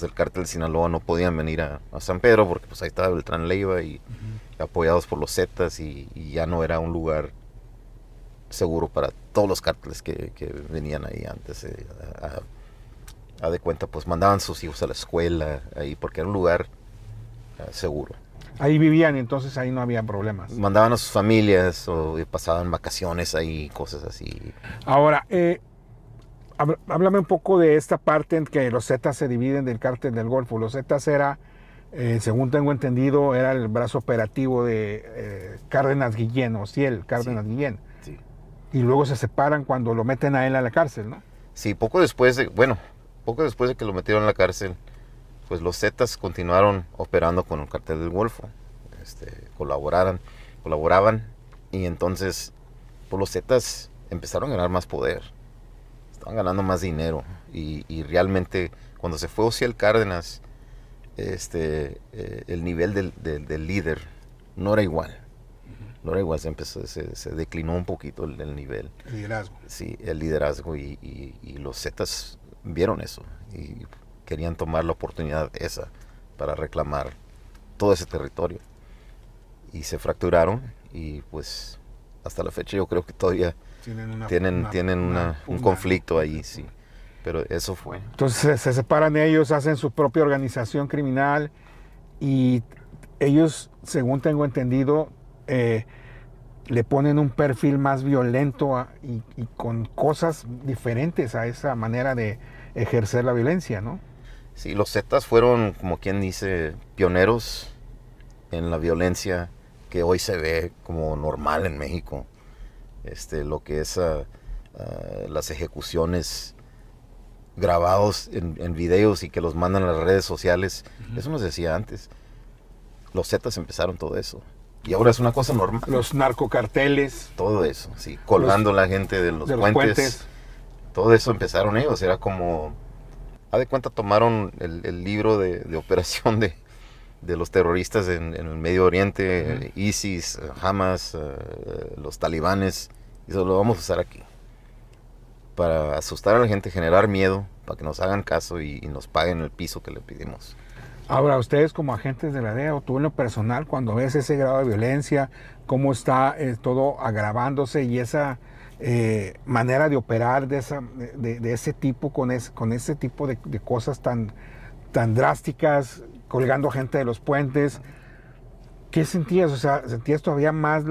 del cártel de Sinaloa no podían venir a San Pedro porque pues ahí estaba Beltrán Leiva y apoyados por los Zetas y ya no era un lugar seguro para todos los cárteles que venían ahí antes. A de cuenta, pues mandaban sus hijos a la escuela ahí porque era un lugar seguro. Ahí vivían, entonces ahí no había problemas. Mandaban a sus familias o pasaban vacaciones ahí, cosas así. Ahora, háblame un poco de esta parte en que los Zetas se dividen del cártel del Golfo. Los Zetas era, según tengo entendido, era el brazo operativo de Cárdenas Guillén, o Ciel Cárdenas Guillén. Sí. Y luego se separan cuando lo meten a él a la cárcel, ¿no? Sí, poco después de que lo metieron a la cárcel, pues los Zetas continuaron operando con el cartel del Golfo. Colaboraban y entonces pues los Zetas empezaron a ganar más poder, estaban ganando más dinero y realmente cuando se fue Ociel Cárdenas, el nivel del líder no era igual. No era igual, se declinó un poquito el nivel. El liderazgo. Sí, el liderazgo y los Zetas vieron eso y querían tomar la oportunidad esa para reclamar todo ese territorio. Y se fracturaron y pues hasta la fecha yo creo que todavía tienen un conflicto ahí, sí. Pero eso fue. Entonces se separan ellos, hacen su propia organización criminal y ellos, según tengo entendido, le ponen un perfil más violento y con cosas diferentes a esa manera de ejercer la violencia, ¿no? Sí, los Zetas fueron, como quien dice, pioneros en la violencia que hoy se ve como normal en México. Lo que es las ejecuciones grabados en videos y que los mandan a las redes sociales. Eso no se decía antes. Los Zetas empezaron todo eso. Y ahora es una cosa normal. Los narcocarteles. Todo eso, sí. Colgando la gente de los puentes. Todo eso empezaron ellos. Era como... Haz de cuenta, tomaron el libro de operación de los terroristas en el Medio Oriente, ISIS, Hamas, los talibanes. Y eso lo vamos a usar aquí. Para asustar a la gente, generar miedo, para que nos hagan caso y nos paguen el piso que le pedimos. Ahora, ustedes como agentes de la DEA, o tú en lo personal, cuando ves ese grado de violencia, cómo está todo agravándose y esa manera de operar de ese tipo, con ese tipo de cosas tan drásticas, colgando gente de los puentes, ¿qué sentías? O sea, ¿sentías todavía más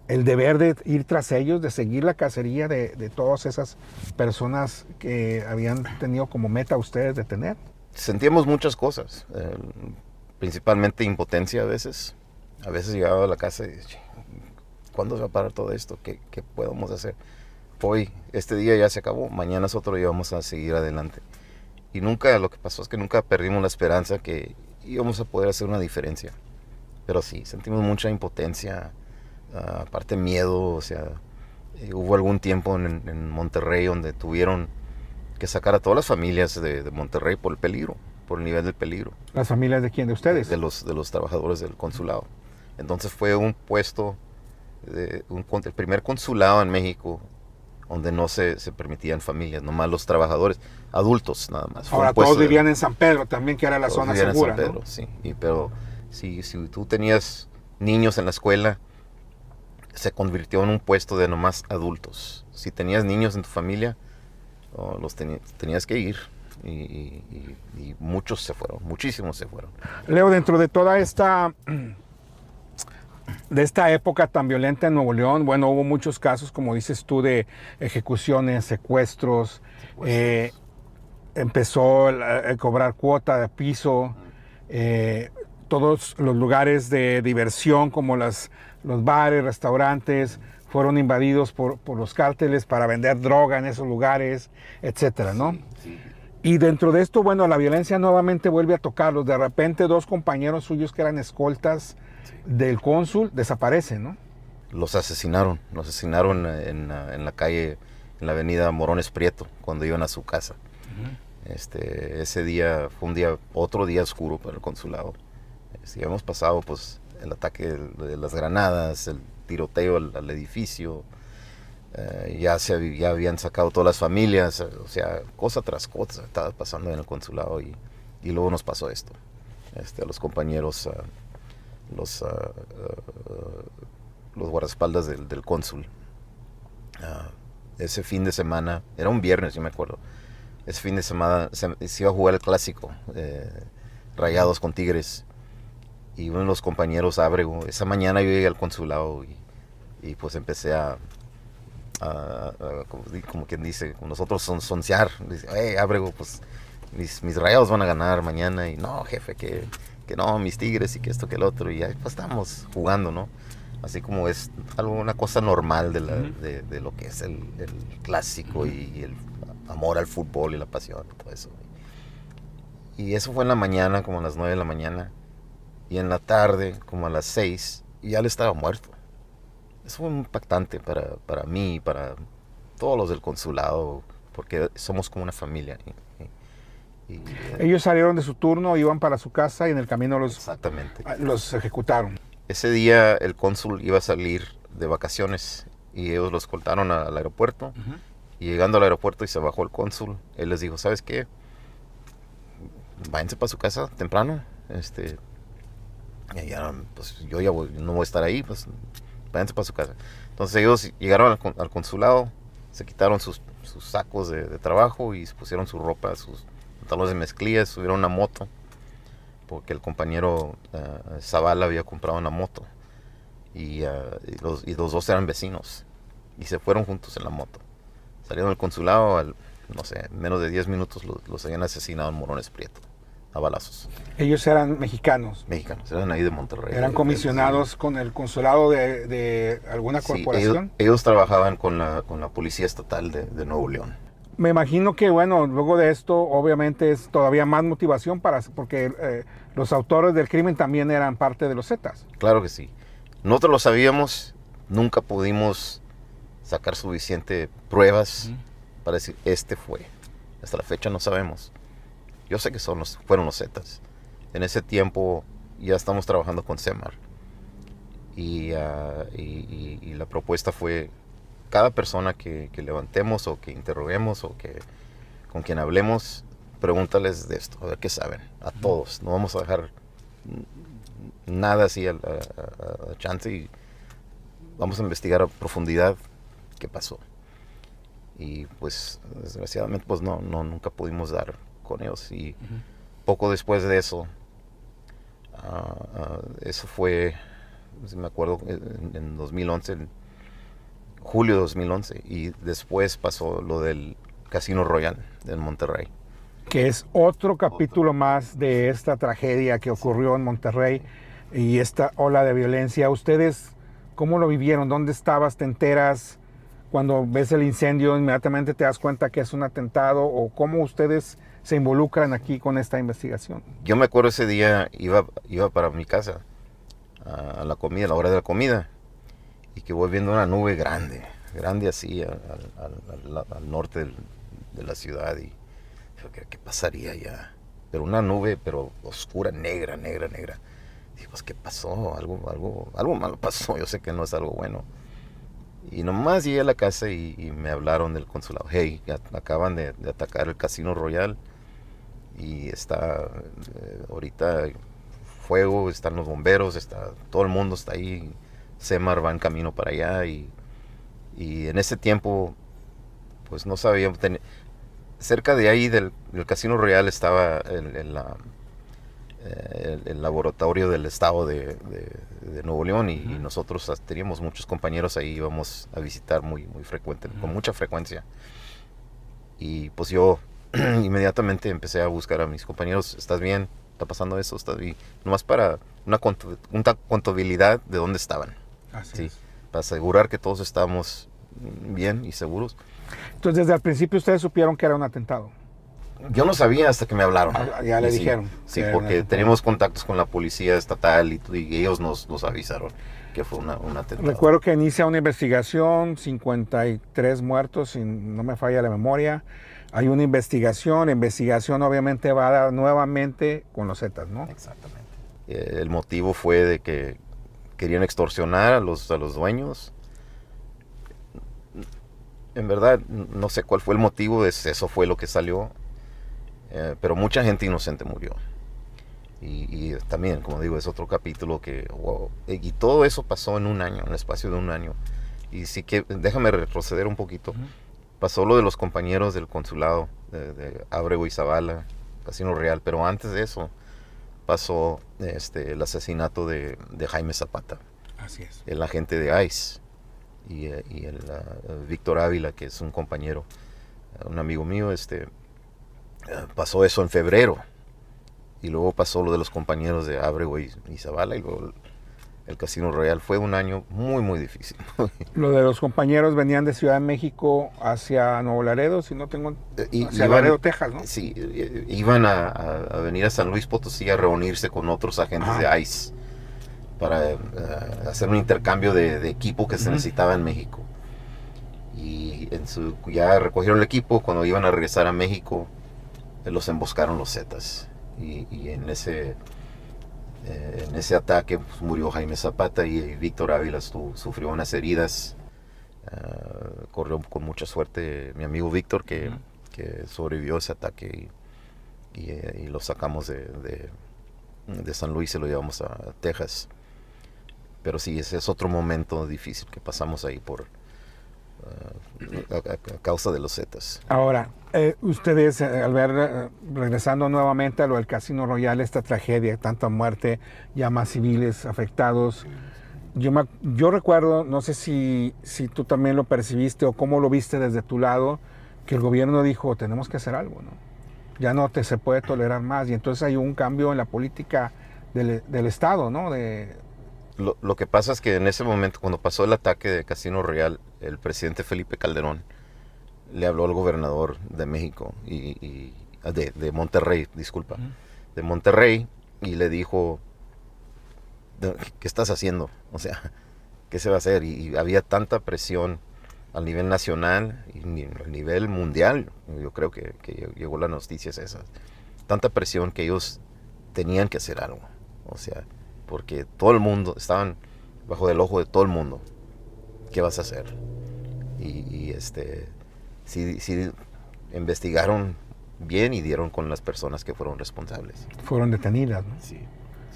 el deber de ir tras ellos, de seguir la cacería de todas esas personas que habían tenido como meta ustedes detener? Sentíamos muchas cosas, principalmente impotencia a veces. A veces llegaba a la casa y decía, ¿cuándo se va a parar todo esto? ¿Qué podemos hacer? Hoy, este día ya se acabó, mañana es otro día, vamos a seguir adelante. Y nunca, lo que pasó es que nunca perdimos la esperanza que íbamos a poder hacer una diferencia. Pero sí, sentimos mucha impotencia, aparte miedo, o sea, hubo algún tiempo en Monterrey donde tuvieron que sacar a todas las familias de Monterrey por el peligro, por el nivel del peligro. ¿Las familias de quién? ¿De ustedes? De los trabajadores del consulado. Entonces fue un puesto, el primer consulado en México donde no se permitían familias, nomás los trabajadores, adultos nada más. Ahora todos vivían en San Pedro también, que era la zona segura, en San Pedro, ¿no? Sí, pero si tú tenías niños en la escuela, se convirtió en un puesto de nomás adultos. Si tenías niños en tu familia, tenías que ir y muchos se fueron, muchísimos se fueron. Leo, dentro de toda esta época tan violenta en Nuevo León, bueno, hubo muchos casos, como dices tú, de ejecuciones, secuestros, empezó a cobrar cuota de piso, todos los lugares de diversión como los bares, restaurantes, fueron invadidos por los cárteles para vender droga en esos lugares, etcétera, ¿no? Sí. Y dentro de esto, bueno, la violencia nuevamente vuelve a tocarlos. De repente, dos compañeros suyos que eran escoltas del cónsul desaparecen, ¿no? Los asesinaron en la calle, en la avenida Morones Prieto, cuando iban a su casa. Ese día fue otro día oscuro para el consulado. Hemos pasado pues el ataque de las granadas, el tiroteo al edificio, ya habían sacado todas las familias, o sea, cosa tras cosa estaba pasando en el consulado y luego nos pasó esto. A los compañeros, los guardaespaldas del cónsul. Ese fin de semana, era un viernes, yo me acuerdo, ese fin de semana se iba a jugar el clásico, Rayados con Tigres, y uno de los compañeros, Ábrego, esa mañana yo llegué al consulado y pues empecé como quien dice, nosotros soncear. Dice, Ábrego, pues mis Rayados van a ganar mañana. Y no, jefe, que no, mis Tigres y que esto, que el otro. Y ahí pues estamos jugando, ¿no? Así como es una cosa normal de lo que es el clásico y el amor al fútbol y la pasión y todo eso. Y eso fue en la mañana, como a las 9 de la mañana. Y en la tarde, como a las 6, y ya él estaba muerto. Eso fue muy impactante para mí, para todos los del consulado, porque somos como una familia. Ellos salieron de su turno, iban para su casa y en el camino Exactamente. los ejecutaron. Ese día el cónsul iba a salir de vacaciones y ellos los escoltaron al aeropuerto. Y llegando al aeropuerto y se bajó el cónsul, él les dijo, ¿sabes qué? Váyanse para su casa temprano. Ya, pues yo ya no voy a estar ahí, pues váyanse para su casa. Entonces ellos llegaron al consulado, se quitaron sus sacos de trabajo y se pusieron su ropa, sus pantalones de mezclilla, subieron una moto, porque el compañero Zavala había comprado una moto y los dos eran vecinos y se fueron juntos en la moto. Salieron del consulado, no sé, en menos de 10 minutos los habían asesinado en Morones Prieto, a balazos. Ellos eran mexicanos. Mexicanos, eran ahí de Monterrey. ¿Eran comisionados con el consulado de alguna corporación? Ellos trabajaban con la Policía Estatal de Nuevo León. Me imagino que, bueno, luego de esto, obviamente es todavía más motivación porque los autores del crimen también eran parte de los Zetas. Claro que sí. Nosotros lo sabíamos, nunca pudimos sacar suficiente pruebas para decir, fue. Hasta la fecha no sabemos. Yo sé que fueron los Zetas. En ese tiempo ya estamos trabajando con CEMAR. Y la propuesta fue, cada persona que levantemos o que interroguemos o que con quien hablemos, pregúntales de esto, a ver qué saben. A todos. No vamos a dejar nada así a chance y vamos a investigar a profundidad qué pasó. Y pues desgraciadamente pues nunca pudimos dar con ellos. Y poco después de eso, eso fue, si me acuerdo, en 2011, en julio de 2011, y después pasó lo del Casino Royal en Monterrey. Que es otro capítulo más de esta tragedia que ocurrió en Monterrey y esta ola de violencia. ¿Ustedes cómo lo vivieron? ¿Dónde estabas? ¿Te enteras? Cuando ves el incendio, inmediatamente te das cuenta que es un atentado, o cómo ustedes se involucran aquí con esta investigación. Yo me acuerdo ese día, iba para mi casa a la comida, a la hora de la comida, y que voy viendo una nube grande así al norte de la ciudad, y ¿qué pasaría allá? Pero una nube, pero oscura, negra. Y pues, ¿qué pasó? Algo malo pasó, yo sé que no es algo bueno. Y nomás llegué a la casa y me hablaron del consulado. Hey, acaban de atacar el Casino Royal y está ahorita fuego, están los bomberos, todo el mundo está ahí. CEMAR va en camino para allá y en ese tiempo pues no sabíamos. Cerca de ahí del Casino Royal estaba el laboratorio del estado de Nuevo León y nosotros teníamos muchos compañeros ahí, íbamos a visitar muy frecuente, con mucha frecuencia. Y pues yo inmediatamente empecé a buscar a mis compañeros, ¿estás bien? ¿Está pasando eso? ¿Estás bien? Nomás para una contabilidad de dónde estaban. Así es. Para asegurar que todos estábamos bien y seguros. Entonces, desde el principio ustedes supieron que era un atentado. Yo no sabía hasta que me hablaron. Ya le dijeron. Sí, porque teníamos contactos con la policía estatal y ellos nos avisaron que fue un atentado. Recuerdo que inicia una investigación, 53 muertos, si no me falla la memoria. Hay una investigación obviamente va a dar nuevamente con los Zetas, ¿no? Exactamente. El motivo fue de que querían extorsionar a los dueños. En verdad, no sé cuál fue el motivo, eso fue lo que salió. Pero mucha gente inocente murió. Y también, como digo, es otro capítulo que... Wow, y todo eso pasó en un año, en el espacio de un año. Y sí que, déjame retroceder un poquito. Pasó lo de los compañeros del consulado de Ábrego y Zavala, Casino Real. Pero antes de eso pasó el asesinato de Jaime Zapata. Así es. El agente de ICE. Y el Víctor Ávila, que es un compañero, un amigo mío, pasó eso en febrero. Y luego pasó lo de los compañeros de Ábrego y Zavala. Y luego el Casino Royal. Fue un año muy, muy difícil. Lo de los compañeros venían de Ciudad de México hacia Nuevo Laredo, si no tengo... hacia Iban, Laredo, Texas, ¿no? sí, iban a venir a San Luis Potosí a reunirse con otros agentes de ICE para hacer un intercambio de equipo que se necesitaba en México. Y ya recogieron el equipo. Cuando iban a regresar a México, los emboscaron los Zetas. Y en ese ataque pues, murió Jaime Zapata y Víctor Ávila sufrió unas heridas. Corrió con mucha suerte mi amigo Víctor, que sobrevivió a ese ataque y lo sacamos de San Luis y lo llevamos a Texas. Pero sí, ese es otro momento difícil que pasamos ahí a causa de los Zetas. Ahora, ustedes, al ver, regresando nuevamente a lo del Casino Royal, esta tragedia, tanta muerte, ya más civiles afectados, yo recuerdo, no sé si tú también lo percibiste o cómo lo viste desde tu lado, que el gobierno dijo, tenemos que hacer algo, ¿no? Ya no se puede tolerar más, y entonces hay un cambio en la política del Estado, ¿no? Lo que pasa es que en ese momento, cuando pasó el ataque de Casino Royal, el presidente Felipe Calderón le habló al gobernador de México, de Monterrey, disculpa, de Monterrey, y le dijo, ¿qué estás haciendo? O sea, ¿qué se va a hacer? Y había tanta presión a nivel nacional y a nivel mundial. Yo creo que llegó las noticias esas. Tanta presión que ellos tenían que hacer algo. O sea, porque todo el mundo, estaban bajo el ojo de todo el mundo. ¿Qué vas a hacer? Sí investigaron bien y dieron con las personas que fueron responsables. Fueron detenidas, ¿no? Sí,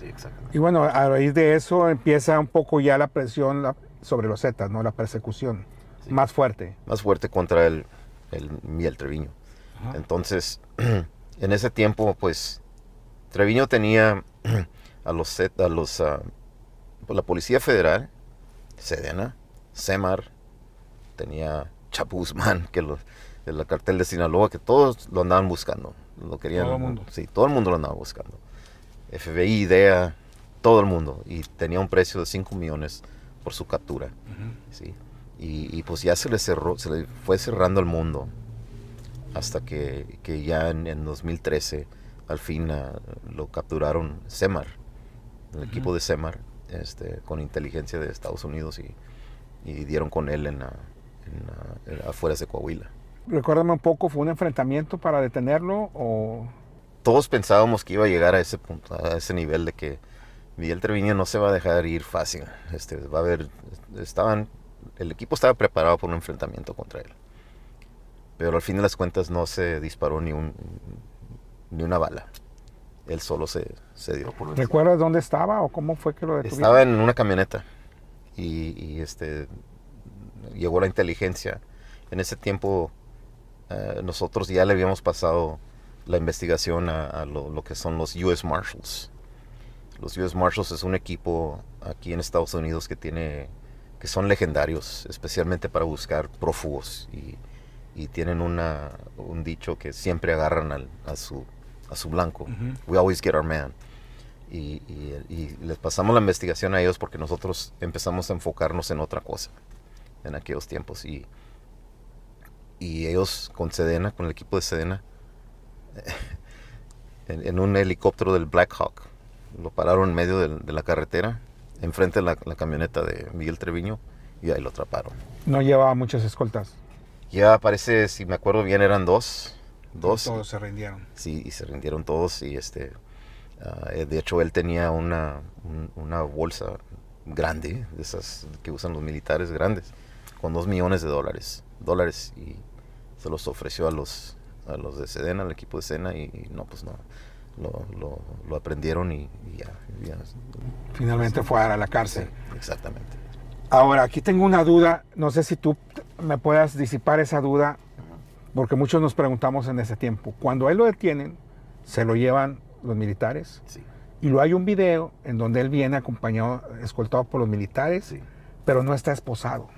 exactamente. Y bueno, a raíz de eso empieza un poco ya la presión sobre los Zetas, ¿no? La persecución más fuerte. Más fuerte contra el Miguel Treviño. Ajá. Entonces, en ese tiempo, pues, Treviño tenía la Policía Federal, Sedena, Semar, tenía Chapo Guzmán, el cartel de Sinaloa, que todos lo andaban buscando. Lo querían, todo el mundo. Sí, todo el mundo lo andaba buscando. FBI, DEA, todo el mundo. Y tenía un precio de 5 millones por su captura. ¿Sí? Y pues ya se le fue cerrando el mundo. Hasta que ya en 2013, al fin lo capturaron Semar, el equipo de Semar, con inteligencia de Estados Unidos, y dieron con él afuera de Coahuila. Recuérdame un poco, ¿fue un enfrentamiento para detenerlo o...? Todos pensábamos que iba a llegar a ese punto, a ese nivel de que Miguel Treviño no se va a dejar ir fácil. Va a haber, el equipo estaba preparado por un enfrentamiento contra él. Pero al fin de las cuentas no se disparó ni una bala. Él solo se dio por vencido. ¿Recuerdas dónde estaba o cómo fue que lo detuvieron? Estaba en una camioneta y llegó la inteligencia. En ese tiempo nosotros ya le habíamos pasado la investigación a lo que son los U.S. Marshals. Los U.S. Marshals es un equipo aquí en Estados Unidos que son legendarios, especialmente para buscar prófugos, y tienen un dicho que siempre agarran a su blanco. We always get our man. Y les pasamos la investigación a ellos porque nosotros empezamos a enfocarnos en otra cosa en aquellos tiempos, y ellos con Sedena, con el equipo de Sedena, en un helicóptero del Black Hawk, lo pararon en medio de la carretera, enfrente de la camioneta de Miguel Treviño, y ahí lo atraparon. ¿No llevaba muchas escoltas? Ya parece, si me acuerdo bien, eran dos. Todos se rindieron. Sí, y se rindieron todos, y de hecho él tenía una bolsa grande, de esas que usan los militares grandes, con $2 millones, y se los ofreció a los de Sedena, al equipo de Sedena, y no, pues no, lo aprendieron y ya. Finalmente fue a la cárcel. Sí, exactamente. Ahora, aquí tengo una duda, no sé si tú me puedas disipar esa duda, porque muchos nos preguntamos en ese tiempo. Cuando a él lo detienen, se lo llevan los militares, sí. Y luego hay un video en donde él viene acompañado, escoltado por los militares, sí. Pero no está esposado.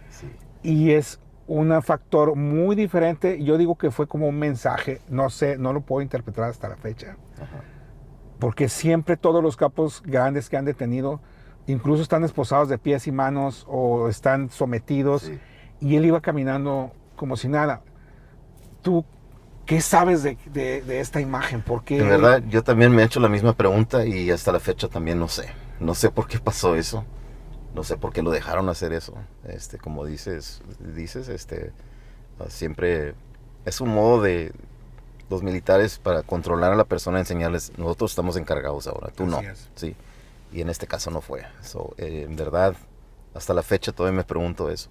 Sí. Y es un factor muy diferente. Yo digo que fue como un mensaje, no sé, no lo puedo interpretar hasta la fecha. Ajá. Porque siempre todos los capos grandes que han detenido, incluso están esposados de pies y manos o están sometidos, Sí. y él iba caminando como si nada. ¿Tú qué sabes de esta imagen? ¿Por qué? En verdad, yo también me he hecho la misma pregunta y hasta la fecha también no sé. No sé por qué pasó eso. No sé por qué lo dejaron hacer eso. Como dices, siempre es un modo de los militares para controlar a la persona, enseñarles, nosotros estamos encargados ahora, tú no. Así es. Sí. Y en este caso no fue. En verdad, hasta la fecha todavía me pregunto eso.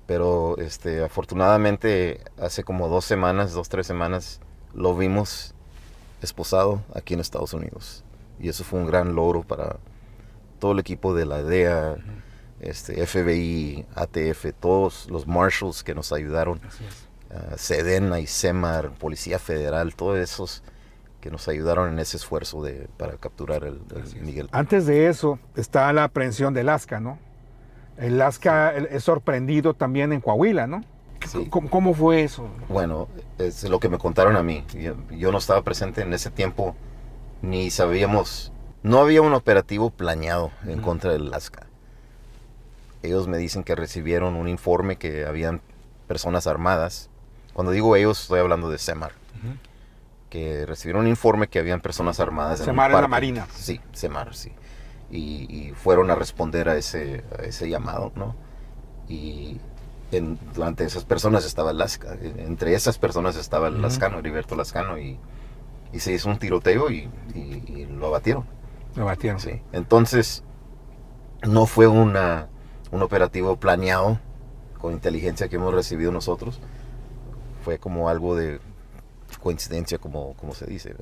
Pero afortunadamente hace como 2 semanas, 3 semanas, lo vimos esposado aquí en Estados Unidos. Y eso fue un gran logro para todo el equipo de la DEA, FBI, ATF, todos los marshals que nos ayudaron, Así es. Sedena y Semar, Policía Federal, todos esos que nos ayudaron en ese esfuerzo para capturar el Miguel. Antes de eso está la aprehensión de Lasca, ¿no? El Lasca es sorprendido también en Coahuila, ¿no? Sí. ¿Cómo fue eso? Bueno, es lo que me contaron a mí. Yo no estaba presente en ese tiempo, ni sabíamos, no había un operativo planeado en contra del Lasca. Ellos me dicen que recibieron un informe que habían personas armadas. Cuando digo ellos, estoy hablando de Semar. Que recibieron un informe que habían personas armadas. Semar es la Marina. Sí, Semar, sí. Y fueron a responder a ese llamado, ¿no? Y durante esas personas estaba el Lasca. Entre esas personas estaba el Lascano, Heriberto Lascano, y se hizo un tiroteo y lo abatieron. Lo batieron. Sí. Entonces, no fue un operativo planeado con inteligencia que hemos recibido nosotros. Fue como algo de coincidencia, como se dice.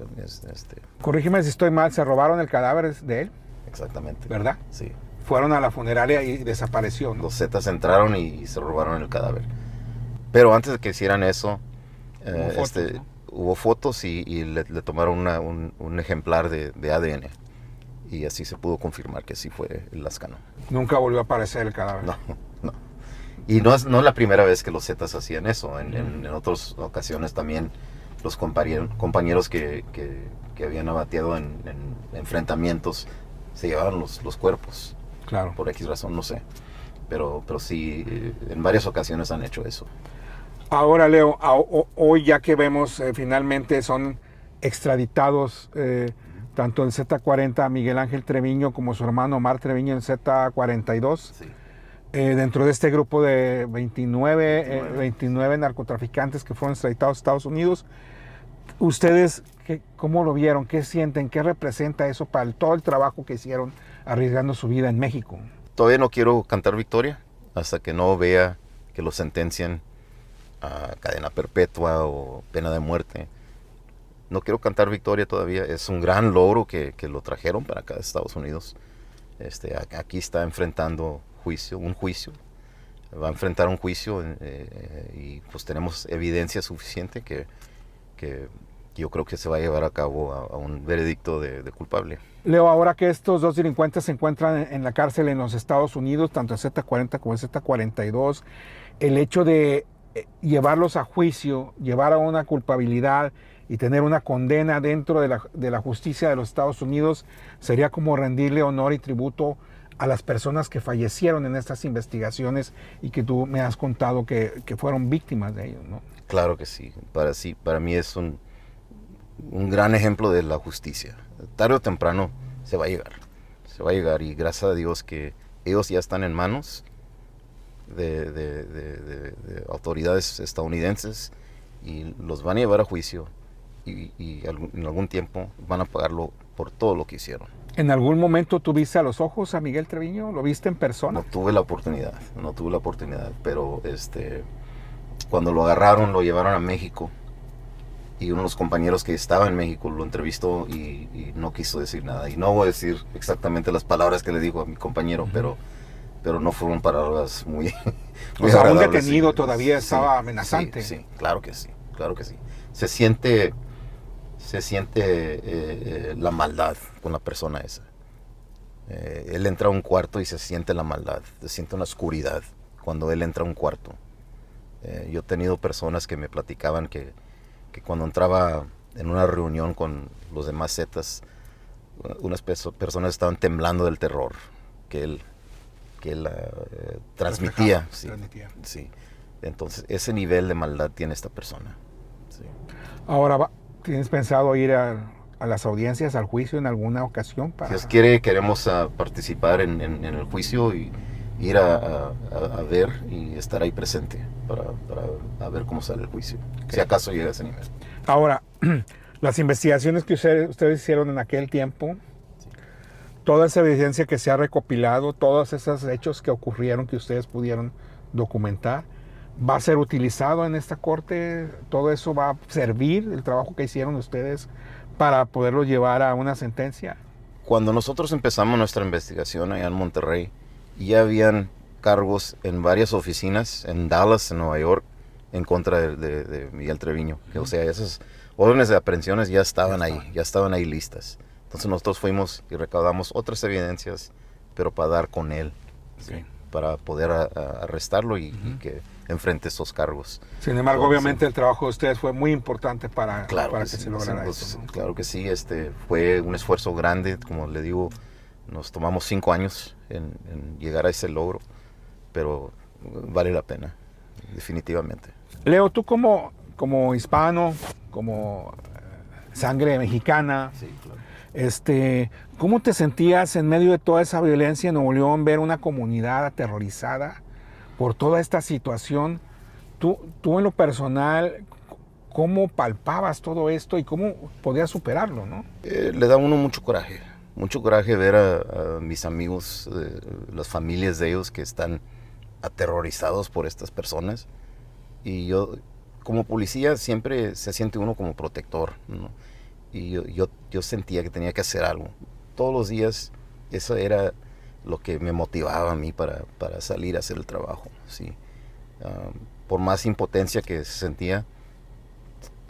Corrígeme si estoy mal, se robaron el cadáver de él, Exactamente. ¿verdad? Sí. Fueron a la funeraria y desapareció, ¿no? Los Zetas entraron y se robaron el cadáver. Pero antes de que hicieran eso, Hubo fotos, ¿no? hubo fotos y le tomaron un ejemplar de ADN. Y así se pudo confirmar que sí fue el Lascano. Nunca volvió a aparecer el cadáver. No, no. Y no es la primera vez que los Zetas hacían eso. En otras ocasiones también los compañeros que habían abatido en enfrentamientos se llevaban los cuerpos. Claro. Por X razón, no sé. Pero sí, en varias ocasiones han hecho eso. Ahora, Leo, hoy ya que vemos finalmente son extraditados tanto en Z40 Miguel Ángel Treviño como su hermano Omar Treviño en Z42. Sí. Dentro de este grupo de 29 narcotraficantes que fueron extraditados a Estados Unidos. ¿Ustedes cómo lo vieron? ¿Qué sienten? ¿Qué representa eso para todo el trabajo que hicieron arriesgando su vida en México? Todavía no quiero cantar victoria hasta que no vea que lo sentencian a cadena perpetua o pena de muerte. No quiero cantar victoria todavía. Es un gran logro que lo trajeron para acá a Estados Unidos. Aquí está enfrentando un juicio. Va a enfrentar un juicio y pues tenemos evidencia suficiente que yo creo que se va a llevar a cabo a un veredicto de culpable. Leo, ahora que estos dos delincuentes se encuentran en la cárcel en los Estados Unidos, tanto en Z40 como en Z42, el hecho de llevarlos a juicio, llevar a una culpabilidad y tener una condena dentro de la justicia de los Estados Unidos, sería como rendirle honor y tributo a las personas que fallecieron en estas investigaciones y que tú me has contado que fueron víctimas de ellos, ¿no? Claro que sí. Para mí es un gran ejemplo de la justicia. Tarde o temprano se va a llegar. Se va a llegar y gracias a Dios que ellos ya están en manos de autoridades estadounidenses y los van a llevar a juicio y en algún tiempo van a pagarlo por todo lo que hicieron. ¿En algún momento tú viste a los ojos a Miguel Treviño? ¿Lo viste en persona? No tuve la oportunidad, pero cuando lo agarraron, lo llevaron a México y uno de los compañeros que estaba en México lo entrevistó y no quiso decir nada. Y no voy a decir exactamente las palabras que le dijo a mi compañero, pero no fueron palabras muy o sea, un agradables. detenido Sí, todavía estaba sí, amenazante. Sí, claro que sí. Se siente la maldad con la persona esa. Él entra a un cuarto y se siente la maldad, se siente una oscuridad cuando él entra a un cuarto. Yo he tenido personas que me platicaban que cuando entraba en una reunión con los demás Zetas, unas personas estaban temblando del terror. transmitía. Sí, Transmitía. sí. Entonces, ese nivel de maldad tiene esta persona. Sí. Ahora, ¿tienes pensado ir a las audiencias, al juicio en alguna ocasión? Si Dios quiere, queremos participar en el juicio y ir a ver y estar ahí presente para a ver cómo sale el juicio, si acaso llega a ese nivel. Ahora, las investigaciones que ustedes hicieron en aquel tiempo, toda esa evidencia que se ha recopilado, todos esos hechos que ocurrieron que ustedes pudieron documentar, ¿va a ser utilizado en esta corte? ¿Todo eso va a servir, el trabajo que hicieron ustedes, para poderlo llevar a una sentencia? Cuando nosotros empezamos nuestra investigación allá en Monterrey, ya habían cargos en varias oficinas, en Dallas, en Nueva York, en contra de Miguel Treviño. O sea, esas órdenes de aprehensiones ya estaban ahí listas. Entonces nosotros fuimos y recaudamos otras evidencias, pero para dar con él, Okay. ¿sí? Para poder arrestarlo y que enfrente esos cargos. Sin embargo, obviamente el trabajo de ustedes fue muy importante para que sí, se lograra pues, eso, ¿no? Claro que sí, fue un esfuerzo grande, como le digo, nos tomamos 5 años en llegar a ese logro, pero vale la pena, definitivamente. Leo, tú como hispano, como sangre mexicana, Sí, claro. ¿Cómo te sentías en medio de toda esa violencia en Nuevo León, ver una comunidad aterrorizada por toda esta situación? Tú en lo personal, ¿cómo palpabas todo esto y cómo podías superarlo, no? Le da a uno mucho coraje ver a mis amigos, las familias de ellos que están aterrorizados por estas personas. Y yo, como policía, siempre se siente uno como protector, ¿no? Y yo sentía que tenía que hacer algo. Todos los días, eso era lo que me motivaba a mí para salir a hacer el trabajo, ¿sí? Por más impotencia que se sentía,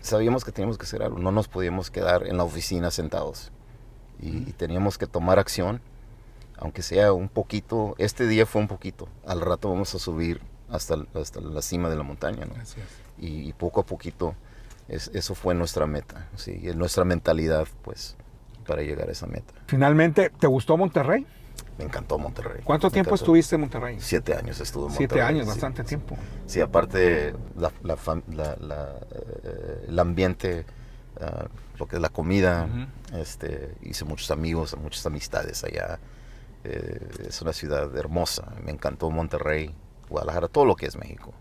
sabíamos que teníamos que hacer algo. No nos podíamos quedar en la oficina sentados. Y teníamos que tomar acción, aunque sea un poquito. Este día fue un poquito. Al rato vamos a subir hasta la cima de la montaña, ¿no? Así es. Y poco a poquito eso fue nuestra meta, ¿sí? Y nuestra mentalidad, pues, para llegar a esa meta. Finalmente, ¿te gustó Monterrey? Me encantó Monterrey. ¿Cuánto tiempo estuviste en Monterrey? 7 años estuve en Monterrey. 7 años, sí, bastante sí. tiempo. Sí, aparte el ambiente, lo que es la comida, hice muchos amigos, muchas amistades allá. Es una ciudad hermosa, me encantó Monterrey, Guadalajara, todo lo que es México.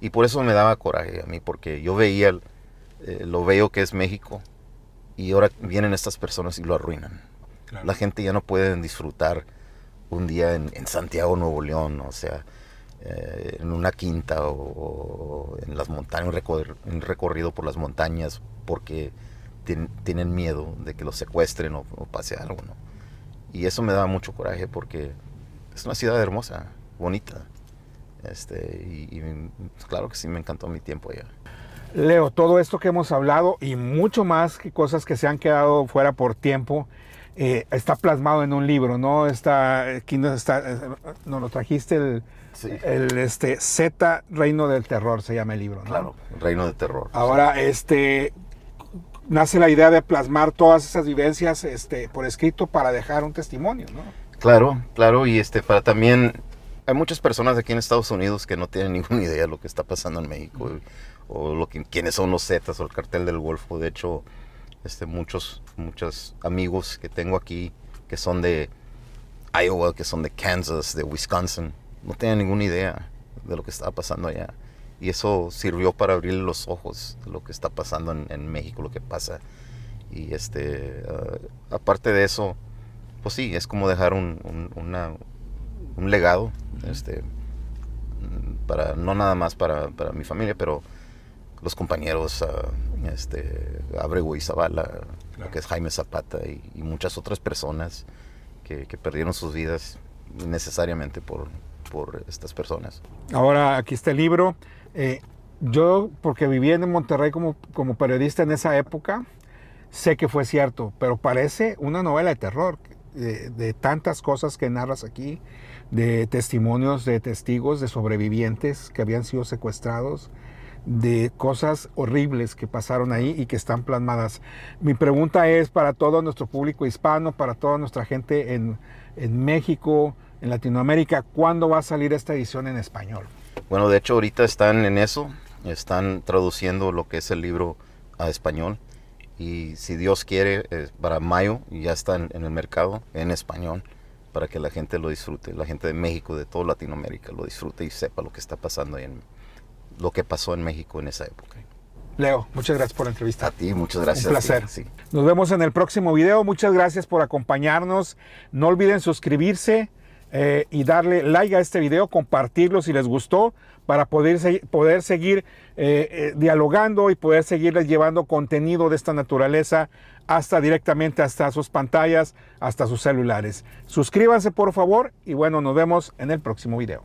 Y por eso me daba coraje a mí, porque yo veía lo bello que es México y ahora vienen estas personas y lo arruinan. Claro. La gente ya no puede disfrutar un día en Santiago, Nuevo León, o sea, en una quinta o en las montañas, un recorrido por las montañas, porque tienen miedo de que los secuestren o pase algo, ¿no? Y eso me daba mucho coraje porque es una ciudad hermosa, bonita. Y claro que sí, me encantó mi tiempo allá. Leo, todo esto que hemos hablado y mucho más que cosas que se han quedado fuera por tiempo, está plasmado en un libro, ¿no? Aquí nos lo trajiste, Sí. Z, Reino del Terror, se llama el libro, ¿no? Claro, Reino del Terror. Ahora, nace la idea de plasmar todas esas vivencias por escrito para dejar un testimonio, ¿no? Claro, y para también, hay muchas personas aquí en Estados Unidos que no tienen ninguna idea de lo que está pasando en México, o quiénes son los Zetas o el Cartel del Golfo. De hecho, muchos amigos que tengo aquí que son de Iowa, que son de Kansas, de Wisconsin, no tenían ninguna idea de lo que estaba pasando allá. Y eso sirvió para abrirle los ojos de lo que está pasando en México, lo que pasa. Y aparte de eso, pues sí, es como dejar un legado, para, no nada más para mi familia, pero los compañeros, Abreu y Zavala, claro, que es Jaime Zapata y muchas otras personas que perdieron sus vidas necesariamente por estas personas. Ahora aquí está el libro. Yo, porque viví en Monterrey como periodista en esa época, sé que fue cierto, pero parece una novela de terror, de tantas cosas que narras aquí, de testimonios de testigos, de sobrevivientes que habían sido secuestrados, de cosas horribles que pasaron ahí y que están plasmadas. Mi pregunta es para todo nuestro público hispano, para toda nuestra gente en México, en Latinoamérica. ¿Cuándo va a salir esta edición en español? Bueno, de hecho ahorita están en eso, están traduciendo lo que es el libro a español y si Dios quiere, para mayo ya están en el mercado en español para que la gente lo disfrute, la gente de México, de toda Latinoamérica lo disfrute y sepa lo que está pasando ahí lo que pasó en México en esa época. Leo, muchas gracias por la entrevista. A ti, muchas gracias. Un placer. Sí. Nos vemos en el próximo video. Muchas gracias por acompañarnos. No olviden suscribirse y darle like a este video, compartirlo si les gustó, para poder seguir dialogando y poder seguirles llevando contenido de esta naturaleza directamente hasta sus pantallas, hasta sus celulares. Suscríbanse por favor y bueno, nos vemos en el próximo video.